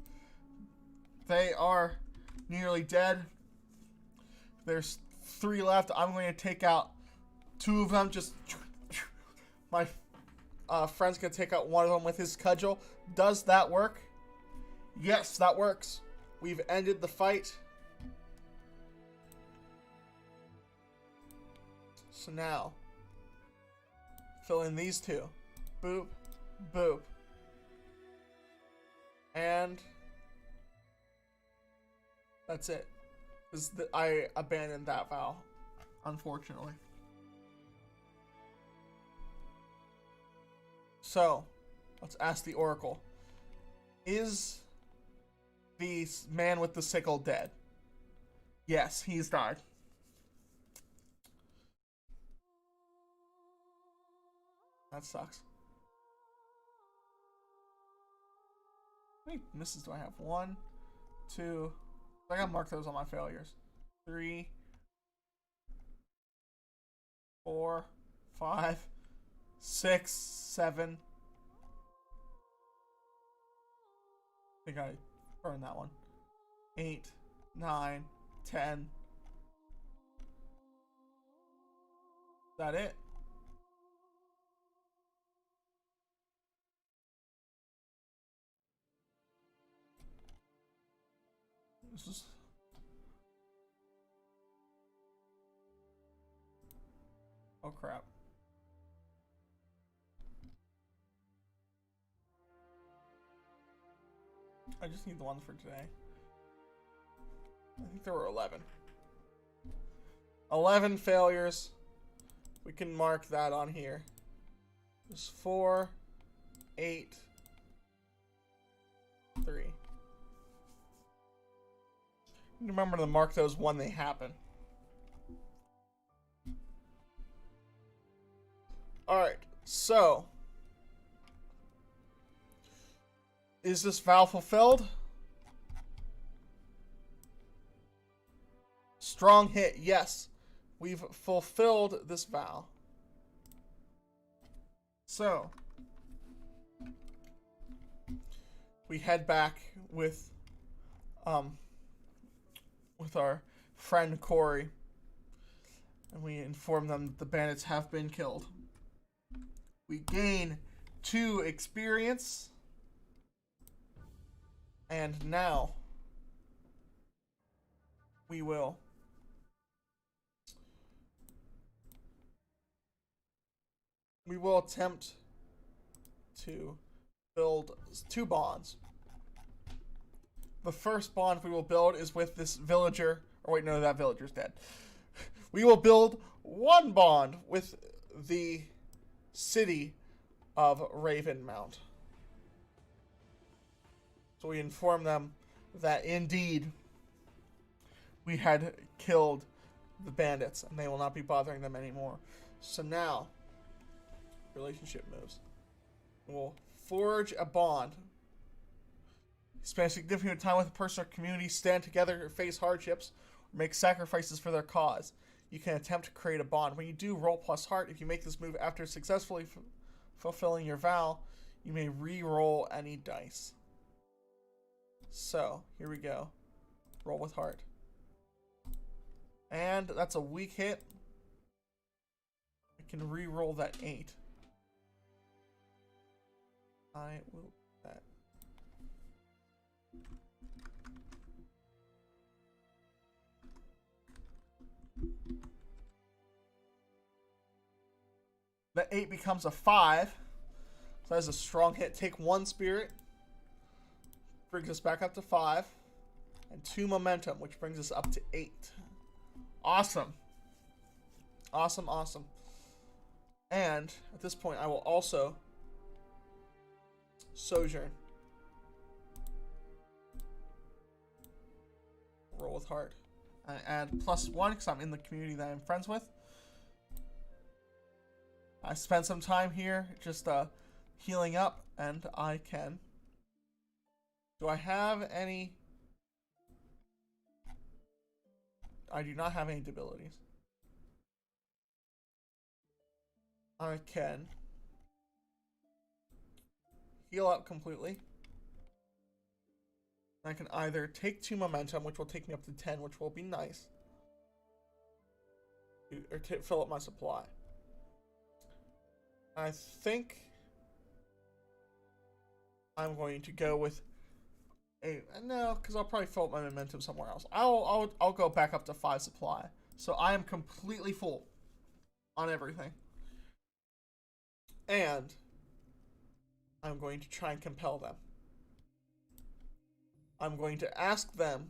They are nearly dead. There's 3 left. I'm going to take out 2 of them. Just my friend's going to take out 1 of them with his cudgel. Does that work? Yes, that works. We've ended the fight. So now, fill in these 2. Boop. Boop. And that's it. Because I abandoned that vow, unfortunately. So, let's ask the Oracle. Is the man with the sickle dead? Yes, he's died. That sucks. How many misses do I have? 1, 2. I gotta mark those on my failures. 3, 4, 5, 6, 7. I think I burned that one. 8, 9, 10. Is that it? This is... Oh crap. I just need the ones for today. I think there were 11. 11 failures. We can mark that on here. There's 4, 8, 3. Remember to mark those when they happen. Alright, so is this vow fulfilled? Strong hit, yes. We've fulfilled this vow. So we head back with our friend Corey, and we inform them that the bandits have been killed. We gain 2 experience, and now we will attempt to build 2 bonds. The first bond we will build is with this villager. Or wait, no, that villager's dead. We will build 1 bond with the city of Ravenmount. So we inform them that indeed we had killed the bandits and they will not be bothering them anymore. So now, relationship moves. We'll forge a bond. Spend significant time with a person or community, stand together or face hardships, or make sacrifices for their cause. You can attempt to create a bond. When you do, roll plus heart. If you make this move after successfully fulfilling your vow, you may re-roll any dice. So, here we go. Roll with heart. And that's a weak hit. I can re-roll that 8. I will do that. That 8 becomes a 5. So that's a strong hit. Take 1 spirit. Brings us back up to 5. And 2 momentum, which brings us up to 8. Awesome. Awesome, awesome. And at this point, I will also sojourn. Roll with heart. I add +1 because I'm in the community that I'm friends with. I spent some time here just healing up, and I can. Do I have any? I do not have any debilities. I can heal up completely. I can either take 2 momentum, which will take me up to 10, which will be nice, or fill up my supply. I think I'm going to go with a no, because I'll probably fill up my momentum somewhere else. I'll go back up to 5 supply, so I am completely full on everything, and I'm going to try and compel them. I'm going to ask them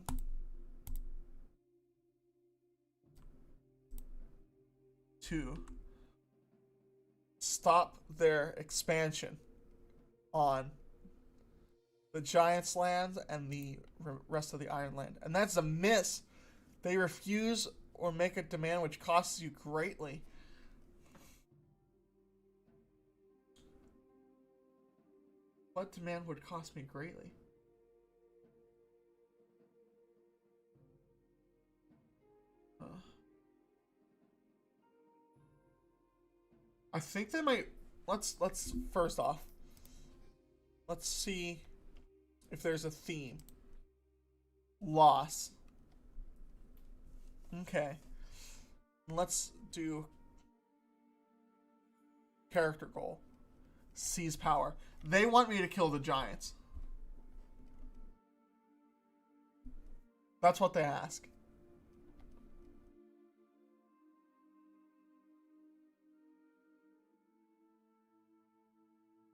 to stop their expansion on the Giants' land and the rest of the Iron Land. And that's a miss. They refuse or make a demand which costs you greatly. What demand would cost me greatly? I think they might. Let's first off, let's see if there's a theme. Loss. Okay. Let's do character goal. Seize power. They want me to kill the Giants. That's what they ask.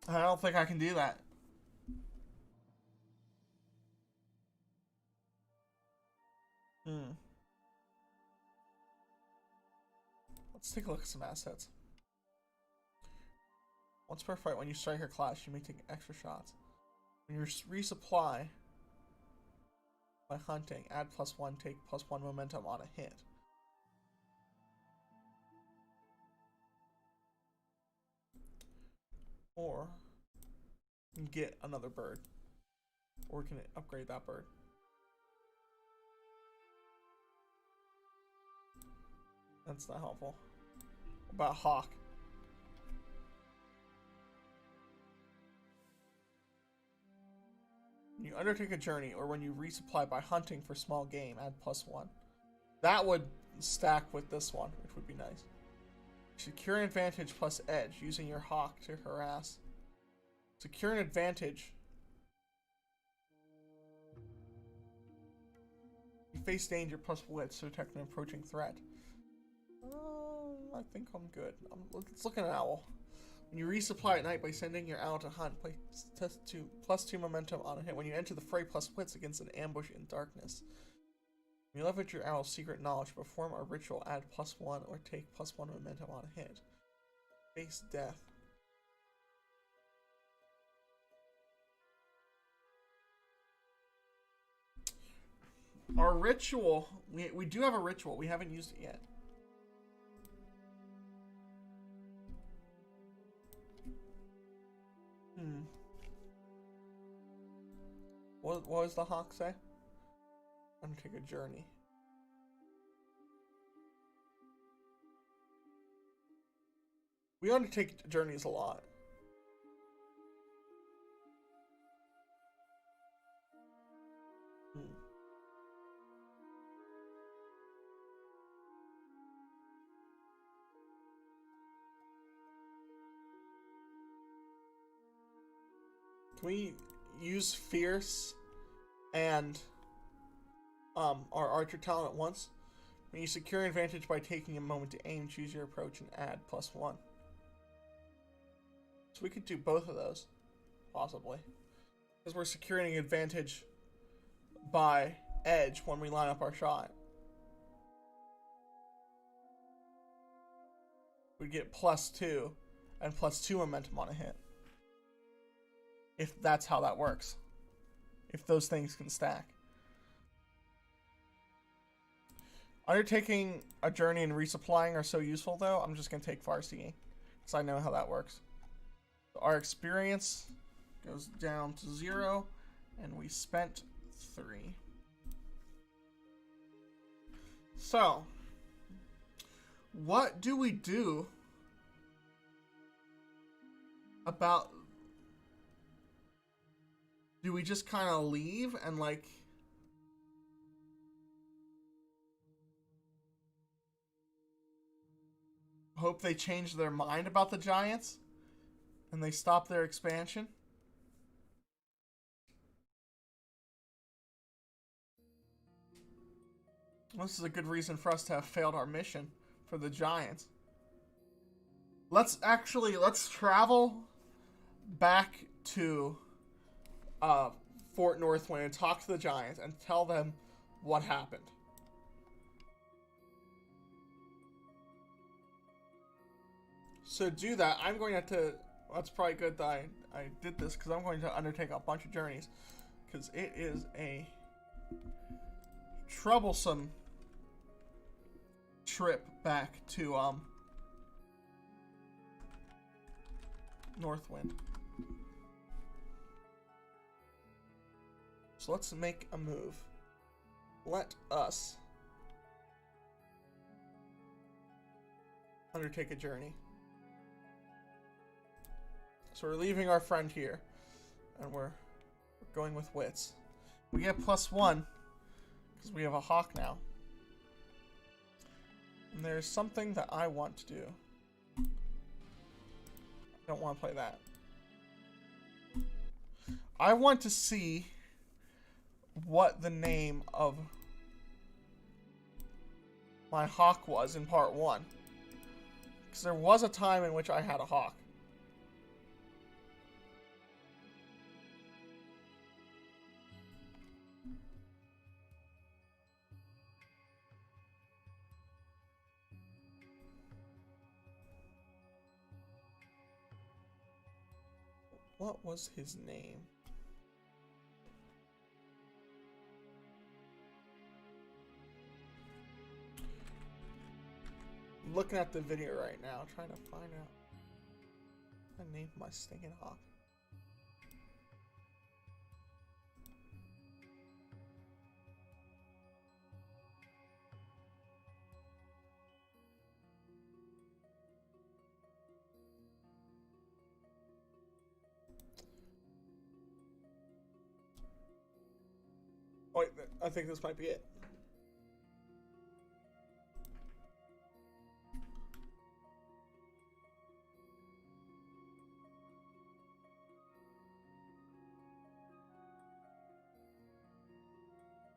I don't think I can do that. Let's take a look at some assets. Once per fight, when you strike or clash, you may take extra shots. When you resupply by hunting, add +1, take +1 momentum on a hit. Or you can get another bird. Or we can upgrade that bird. That's not helpful. About hawk. When you undertake a journey or when you resupply by hunting for small game, add +1. That would stack with this one, which would be nice. Secure an advantage plus edge, using your hawk to harass. Secure an advantage. You face danger plus wits to detect an approaching threat. I think I'm good. Let's look at an owl. When you resupply at night by sending your owl to hunt, play +2 momentum on a hit. When you enter the fray, plus wits against an ambush in darkness. When you leverage your owl's secret knowledge, perform a ritual, add +1 or take +1 momentum on a hit. Face death. Our ritual, we do have a ritual. We haven't used it yet. What does the hawk say? Undertake a journey. We undertake journeys a lot. Can we use Fierce and our Archer talent at once? When you secure an advantage by taking a moment to aim, choose your approach and add +1. So we could do both of those, possibly. Because we're securing an advantage by edge when we line up our shot. We get +2 and +2 momentum on a hit. If that's how that works. If those things can stack. Undertaking a journey and resupplying are so useful, though. I'm just going to take Farseeing, because I know how that works. So our experience goes down to 0, and we spent 3. So, what do we do about... Do we just kind of leave and, like... hope they change their mind about the Giants? And they stop their expansion? This is a good reason for us to have failed our mission for the Giants. Let's travel back to Fort Northwind and talk to the Giants and tell them what happened. So to do that, I'm going to have to... Well, it's probably good that I did this, because I'm going to undertake a bunch of journeys. Because it is a troublesome trip back to Northwind. So let's make a move. Let us undertake a journey. So we're leaving our friend here, and we're going with wits. We get +1 because we have a hawk now. And there's something that I want to do. I don't want to play that. I want to see what the name of my hawk was in part 1. Because there was a time in which I had a hawk. What was his name? I'm looking at the video right now, trying to find out the name of my stinking hawk. Oh, wait, I think this might be it.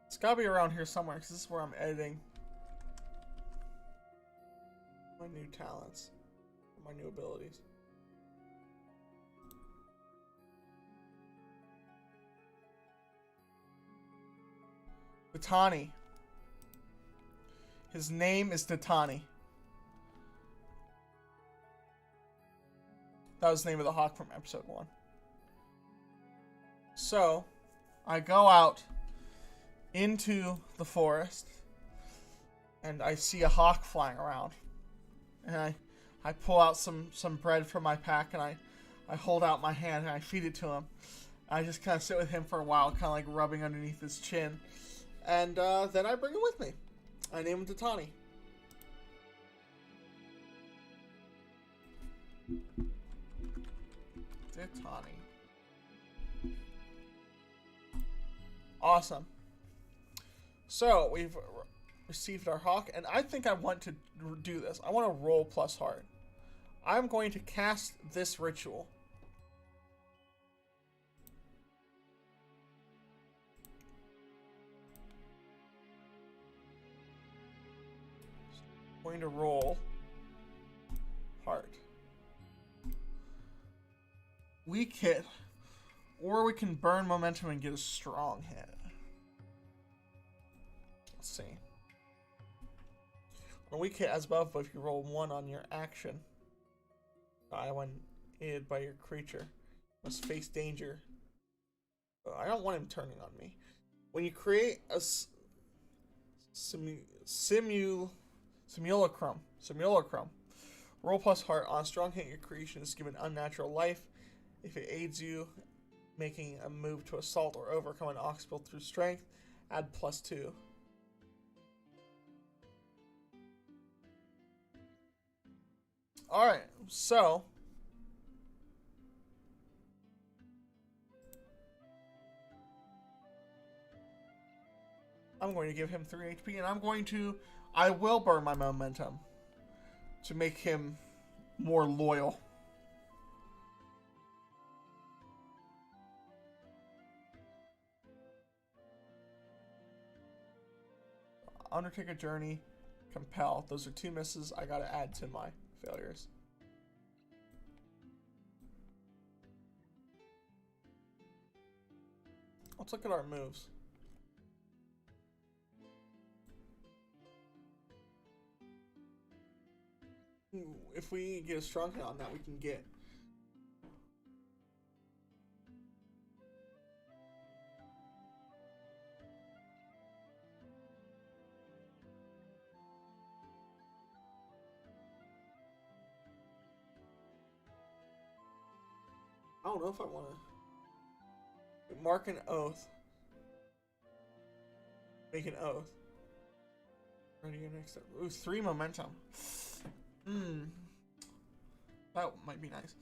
It's gotta be around here somewhere, because this is where I'm editing my new talents, my new abilities. Datani. His name is Datani. That was the name of the hawk from episode 1. So, I go out into the forest, and I see a hawk flying around. And I pull out some bread from my pack, and I hold out my hand, and I feed it to him. I just kind of sit with him for a while, kind of like rubbing underneath his chin. And then I bring him with me. I name him Datani. Datani. Awesome. So, we've received our hawk, and I think I want to do this. I want to roll plus heart. I'm going to cast this ritual. I'm going to roll heart. Weak hit, or we can burn momentum and get a strong hit. Let's see. On weak hit as above, but if you roll 1 on your action, die when aided by your creature, must face danger. I don't want him turning on me. When you create a simulacrum, roll plus heart. On a strong hit, your creation is given unnatural life. If it aids you making a move to assault or overcome an obstacle through strength, add +2. Alright, so I'm going to give him 3 HP, and I will burn my momentum to make him more loyal. Undertake a journey, compel. Those are 2 misses. I gotta add to my failures. Let's look at our moves. If we get a strong hit on that, we can get. I don't know if I want to mark an oath. Make an oath. Ready your next step. Ooh, 3 momentum. That might be nice.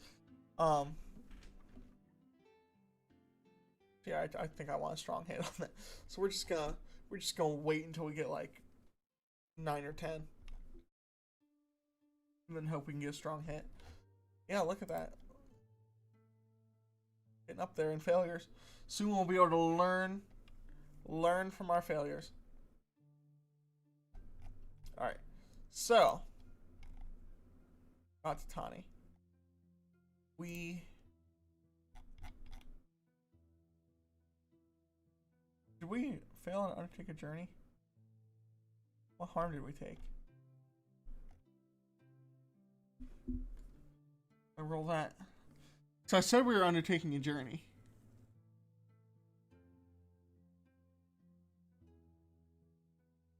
Yeah, I think I want a strong hit on that. So we're just gonna wait until we get like 9 or 10, and then hope we can get a strong hit. Yeah, look at that. Getting up there in failures. Soon we'll be able to learn from our failures. All right, so back to Tani. Did we fail and undertake a journey? What harm did we take? I roll that. So I said we were undertaking a journey.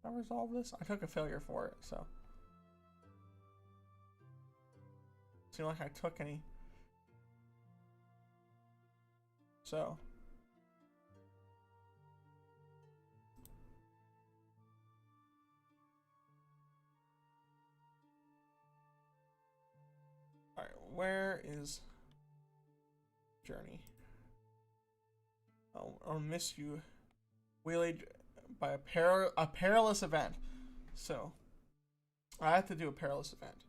Did I resolve this? I took a failure for it, so. Seemed like I took any. So. Alright, where is journey? I'll miss you. Waylaid by a perilous event. So, I have to do a perilous event.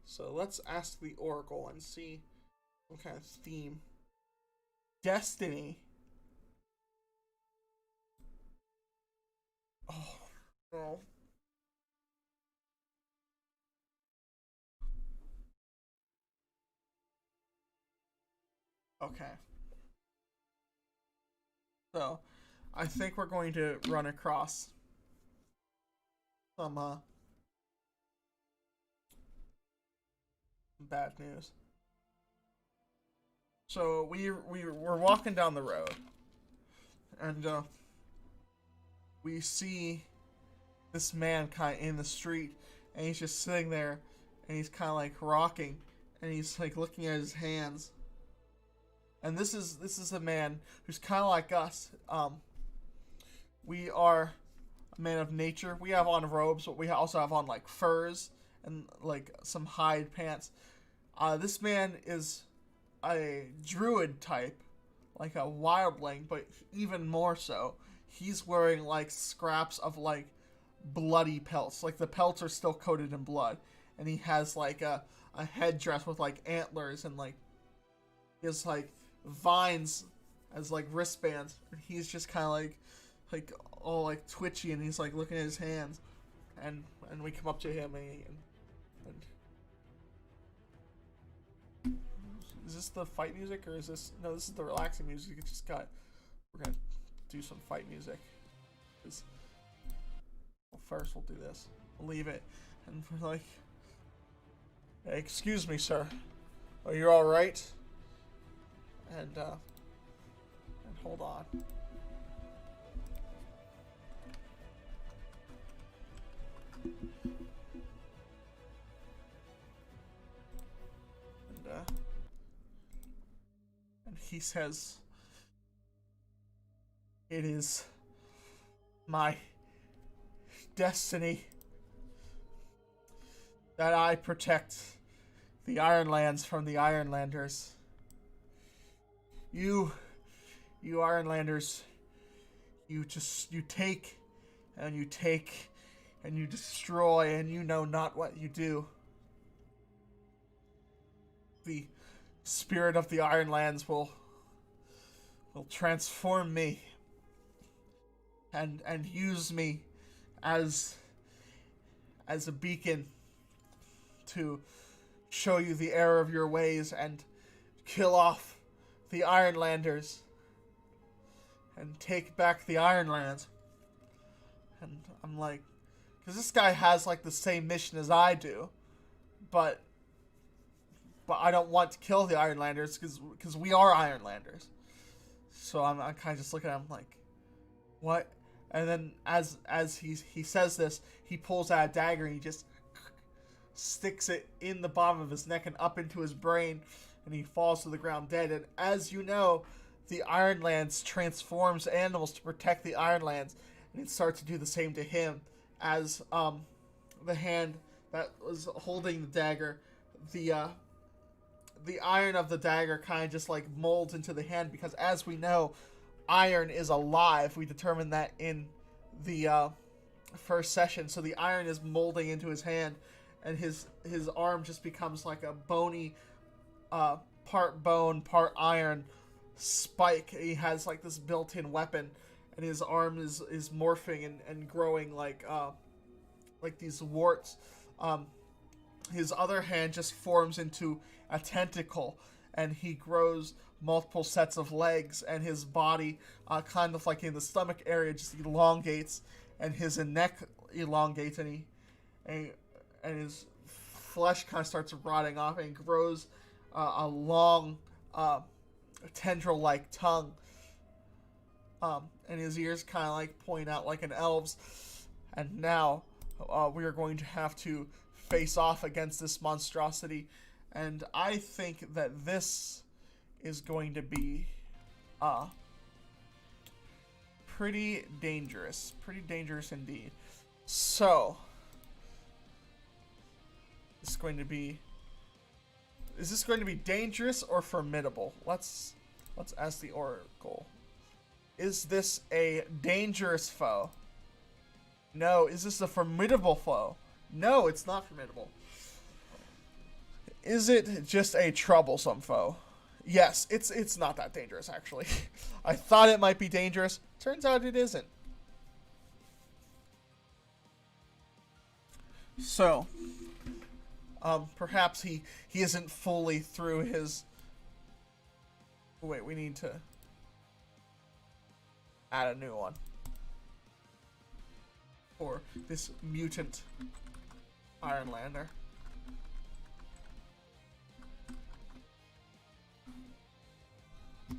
So let's ask the Oracle and see what kind of theme. Destiny. Oh, no. Okay. So, I think we're going to run across some bad news. So we're walking down the road, and we see this man kind of in the street, and he's just sitting there, and he's kind of like rocking, and he's like looking at his hands. And this is a man who's kind of like us. We are a man of nature. We have on robes, but we also have on like furs and like some hide pants. This man is a druid type, like a wildling, but even more so. He's wearing like scraps of like bloody pelts. Like the pelts are still coated in blood. And he has like a headdress with like antlers, and like he has like vines as like wristbands. And he's just kind of like all like twitchy, and he's like looking at his hands. And we come up to him, and is this the fight music, or is this... No, this is the relaxing music. It just got... We're gonna do some fight music. Well, first we'll do this. We'll leave it. And we're like... Hey, excuse me, sir. Are you alright? And hold on. And he says, "It is my destiny that I protect the Ironlands from the Ironlanders. You Ironlanders, you take and you take and you destroy, and you know not what you do. The spirit of the Ironlands will transform me and use me as a beacon to show you the error of your ways and kill off the Ironlanders. and take back the Ironlands. And I'm like, because this guy has like the same mission as I do, but I don't want to kill the Ironlanders because we are Ironlanders. So I'm kind of just looking at him like, what? And then as he says this, he pulls out a dagger and he just sticks it in the bottom of his neck and up into his brain, and he falls to the ground dead. And as you know, the Ironlands transforms animals to protect the Ironlands, and it starts to do the same to him as the hand that was holding the dagger, the iron of the dagger kind of just like molds into the hand, because as we know, iron is alive. We determined that in the first session. So the iron is molding into his hand, and his arm just becomes like a bony, part bone, part iron spike. He has like this built-in weapon, and his arm is morphing and growing like these warts. His other hand just forms into a tentacle, and he grows multiple sets of legs, and his body, kind of like in the stomach area, just elongates, and his neck elongates, and his flesh kind of starts rotting off, and grows a long tendril-like tongue, and his ears kind of like point out like an elf's. And now we are going to have to face off against this monstrosity, and I think that this is going to be pretty dangerous indeed. So is this going to be dangerous or formidable? Let's ask the Oracle. Is this a dangerous foe? No. Is this a formidable foe? No, it's not formidable. Is it just a troublesome foe? Yes, it's not that dangerous, actually. I thought it might be dangerous. Turns out it isn't. So, perhaps he isn't fully through his... Wait, we need to add a new one for this mutant Ironlander.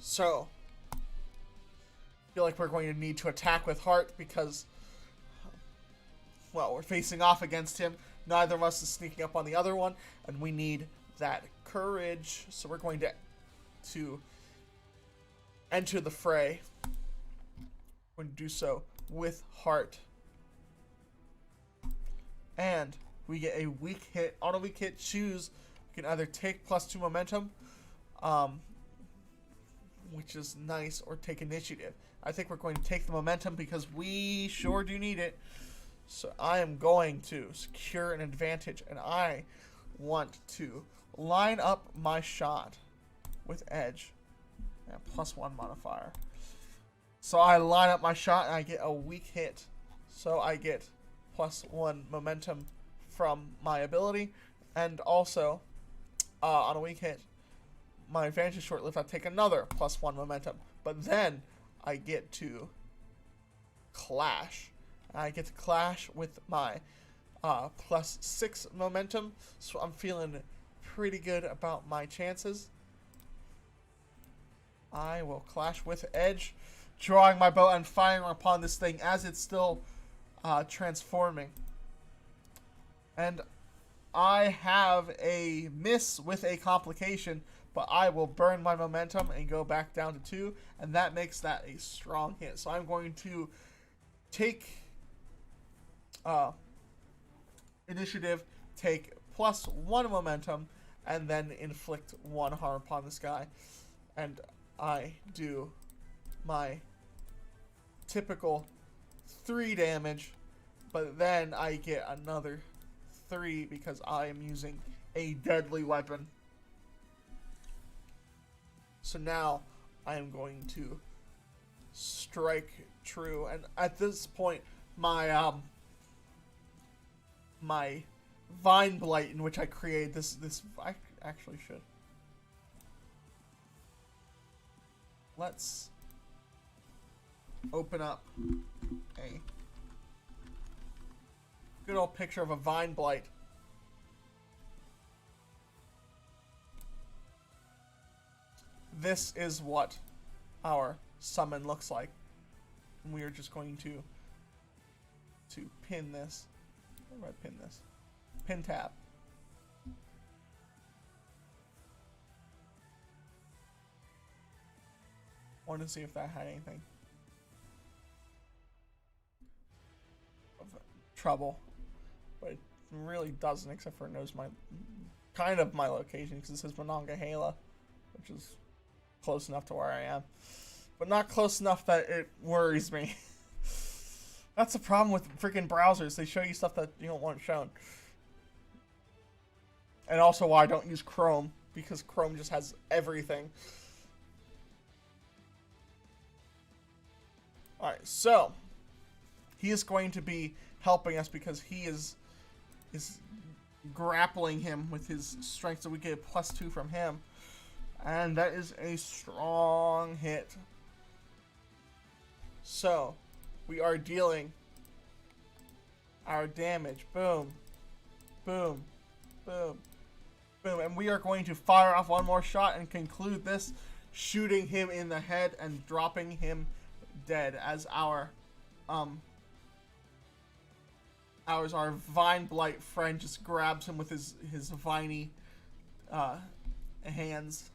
So, I feel like we're going to need to attack with heart because, well, we're facing off against him. Neither of us is sneaking up on the other one, and we need that courage. So we're going to enter the fray. We're going to do so with heart. And we get a weak hit. On a weak hit, choose. You can either take +2 momentum, which is nice, or take initiative. I think we're going to take the momentum because we sure do need it. So I am going to secure an advantage, and I want to line up my shot with edge and +1 modifier. So I line up my shot and I get a weak hit. So I get +1 momentum from my ability, and also on a weak hit, my advantage is short-lived. I take another +1 momentum, but then I get to clash. I get to clash with my +6 momentum, so I'm feeling pretty good about my chances. I will clash with edge, drawing my bow and firing upon this thing as it's still transforming. And I have a miss with a complication, but I will burn my momentum and go back down to 2, and that makes that a strong hit. So I'm going to take initiative, take +1 momentum, and then inflict 1 harm upon this guy. And I do my typical 3 damage, but then I get another 3 because I am using a deadly weapon. So now I am going to strike true, and at this point my my vine blight in which I created this I actually should. open up a good old picture of a vine blight. This is what our summon looks like. And we are just going to pin this. Where do I pin this? Pin tab. Want to see if that had anything of trouble, but it really doesn't, except for it knows my kind of my location because it says Monongahela, which is close enough to where I am, but not close enough that it worries me. That's the problem with freaking browsers. They show you stuff that you don't want shown. And also why I don't use Chrome, because Chrome just has everything. Alright, so he is going to be helping us because he is grappling him with his strength, so we get a +2 from him. And that is a strong hit. So we are dealing our damage. Boom. Boom. Boom. Boom. And we are going to fire off one more shot and conclude this, shooting him in the head and dropping him dead as our vine blight friend just grabs him with his viney hands,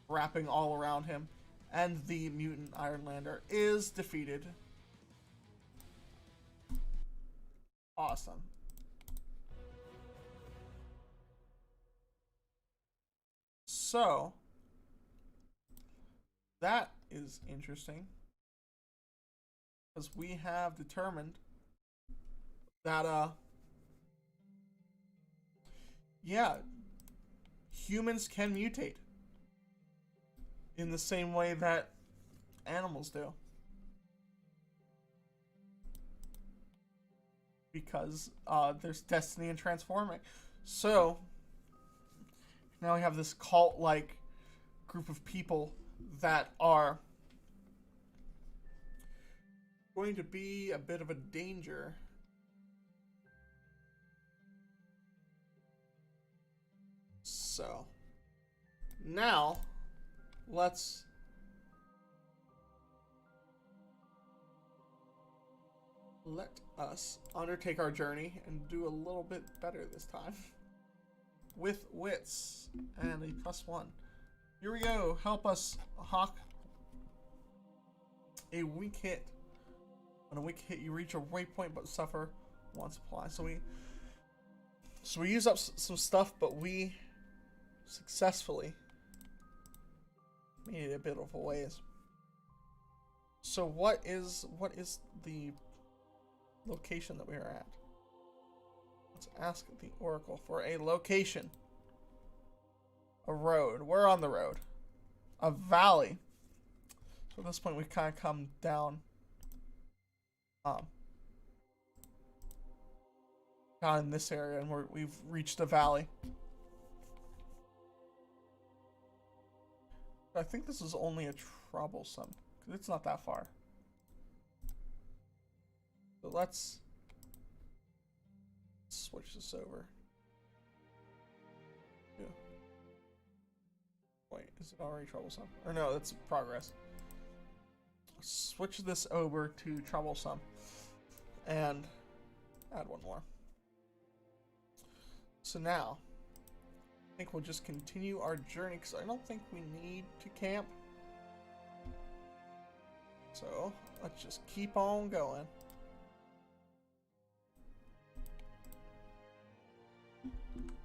wrapping all around him, and the mutant Ironlander is defeated. Awesome. So that is interesting, because we have determined that yeah, humans can mutate in the same way that animals do, because there's destiny in transforming. So now we have this cult-like group of people that are going to be a bit of a danger. So now let us undertake our journey and do a little bit better this time with wits and a +1. Here we go. Help us, Hawk. A weak hit. On a weak hit, you reach a waypoint but suffer one supply. So we use up some stuff, but we successfully made it a bit of a ways. So what is the location that we are at? Let's ask the Oracle for a location. A road. We're on the road. A valley. So at this point, we've kind of come down. Down in this area, and we've reached a valley. I think this is only a troublesome, because it's not that far. So let's switch this over. Yeah. Wait, is it already troublesome? Or no, that's progress. Switch this over to troublesome and add one more. So now I think we'll just continue our journey, because I don't think we need to camp. So let's just keep on going.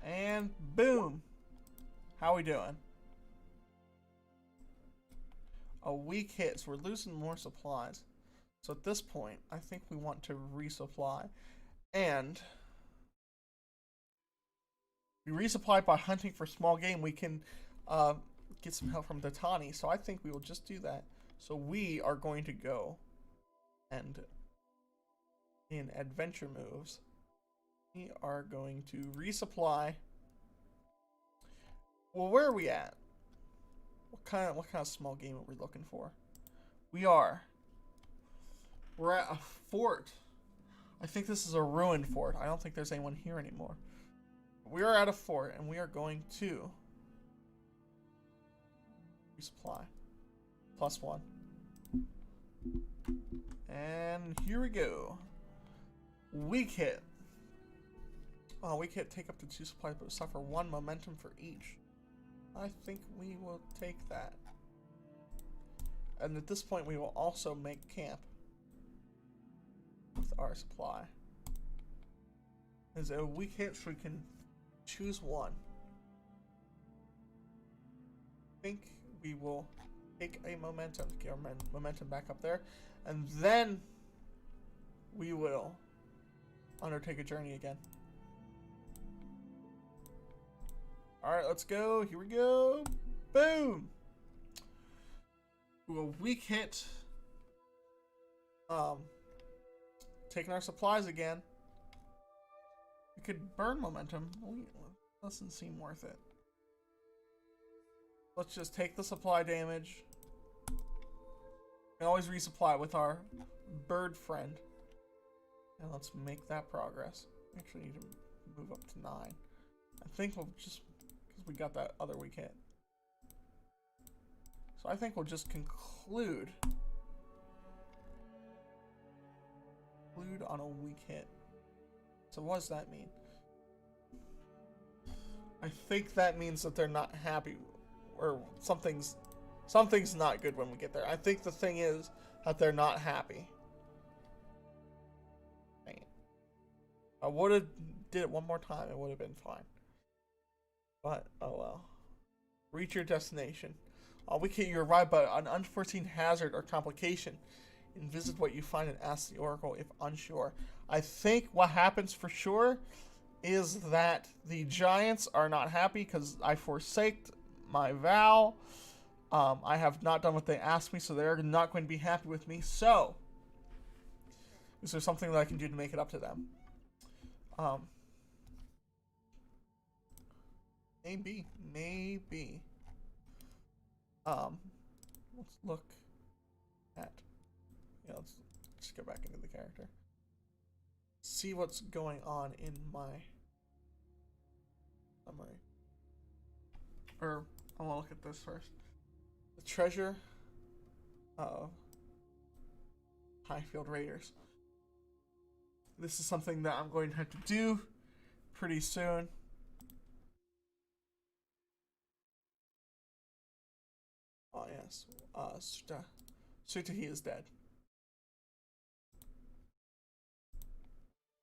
And boom! How we doing? A weak hit, so we're losing more supplies. So at this point, I think we want to resupply. And we resupply by hunting for small game. We can get some help from Datani. So I think we will just do that. So we are going to go and in adventure moves, we are going to resupply. Well, where are we at? What kind of small game are we looking for? We are We're at a fort. I think this is a ruined fort. I don't think there's anyone here anymore. We are at a fort, and we are going to resupply. +1. And here we go. Weak hit. Oh, weak hit take up to 2 supplies, but suffer 1 momentum for each. I think we will take that. And at this point, we will also make camp with our supply. As a weak hit, so we can choose 1. I think we will take a momentum to get our momentum back up there, and then we will undertake a journey again. Alright, let's go. Here we go. Boom! We will weak hit. Taking our supplies again. We could burn momentum. Doesn't seem worth it. Let's just take the supply damage. And always resupply with our bird friend. And let's make that progress. Actually need to move up to 9. I think we'll just, because we got that other weak hit. So I think we'll just conclude on a weak hit. So what does that mean? I think that means that they're not happy, or something's not good when we get there. I think the thing is that they're not happy. Dang it. I would have did it one more time, it would have been fine. But oh well. Reach your destination. You arrive by an unforeseen hazard or complication. And visit what you find and ask the Oracle if unsure. I think what happens for sure is that the giants are not happy because I forsaked my vow. I have not done what they asked me, so they're not going to be happy with me. So, is there something that I can do to make it up to them? Maybe. Let's look at. Yeah, let's just go back into the character. See what's going on in my summary. Or I want to look at this first. The treasure of Highfield Raiders. This is something that I'm going to have to do pretty soon. Oh yes, Sutahi is dead.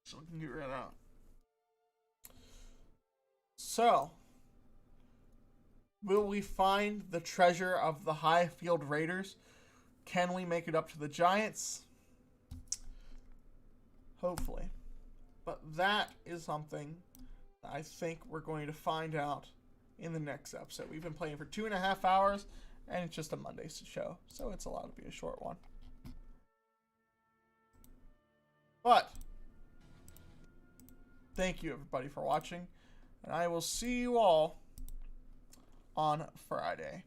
So we can get rid of that. So, will we find the treasure of the Highfield Raiders? Can we make it up to the giants? Hopefully. But that is something that I think we're going to find out in the next episode. We've been playing for 2.5 hours, and it's just a Monday show, so it's allowed to be a short one. But thank you, everybody, for watching, and I will see you all on Friday.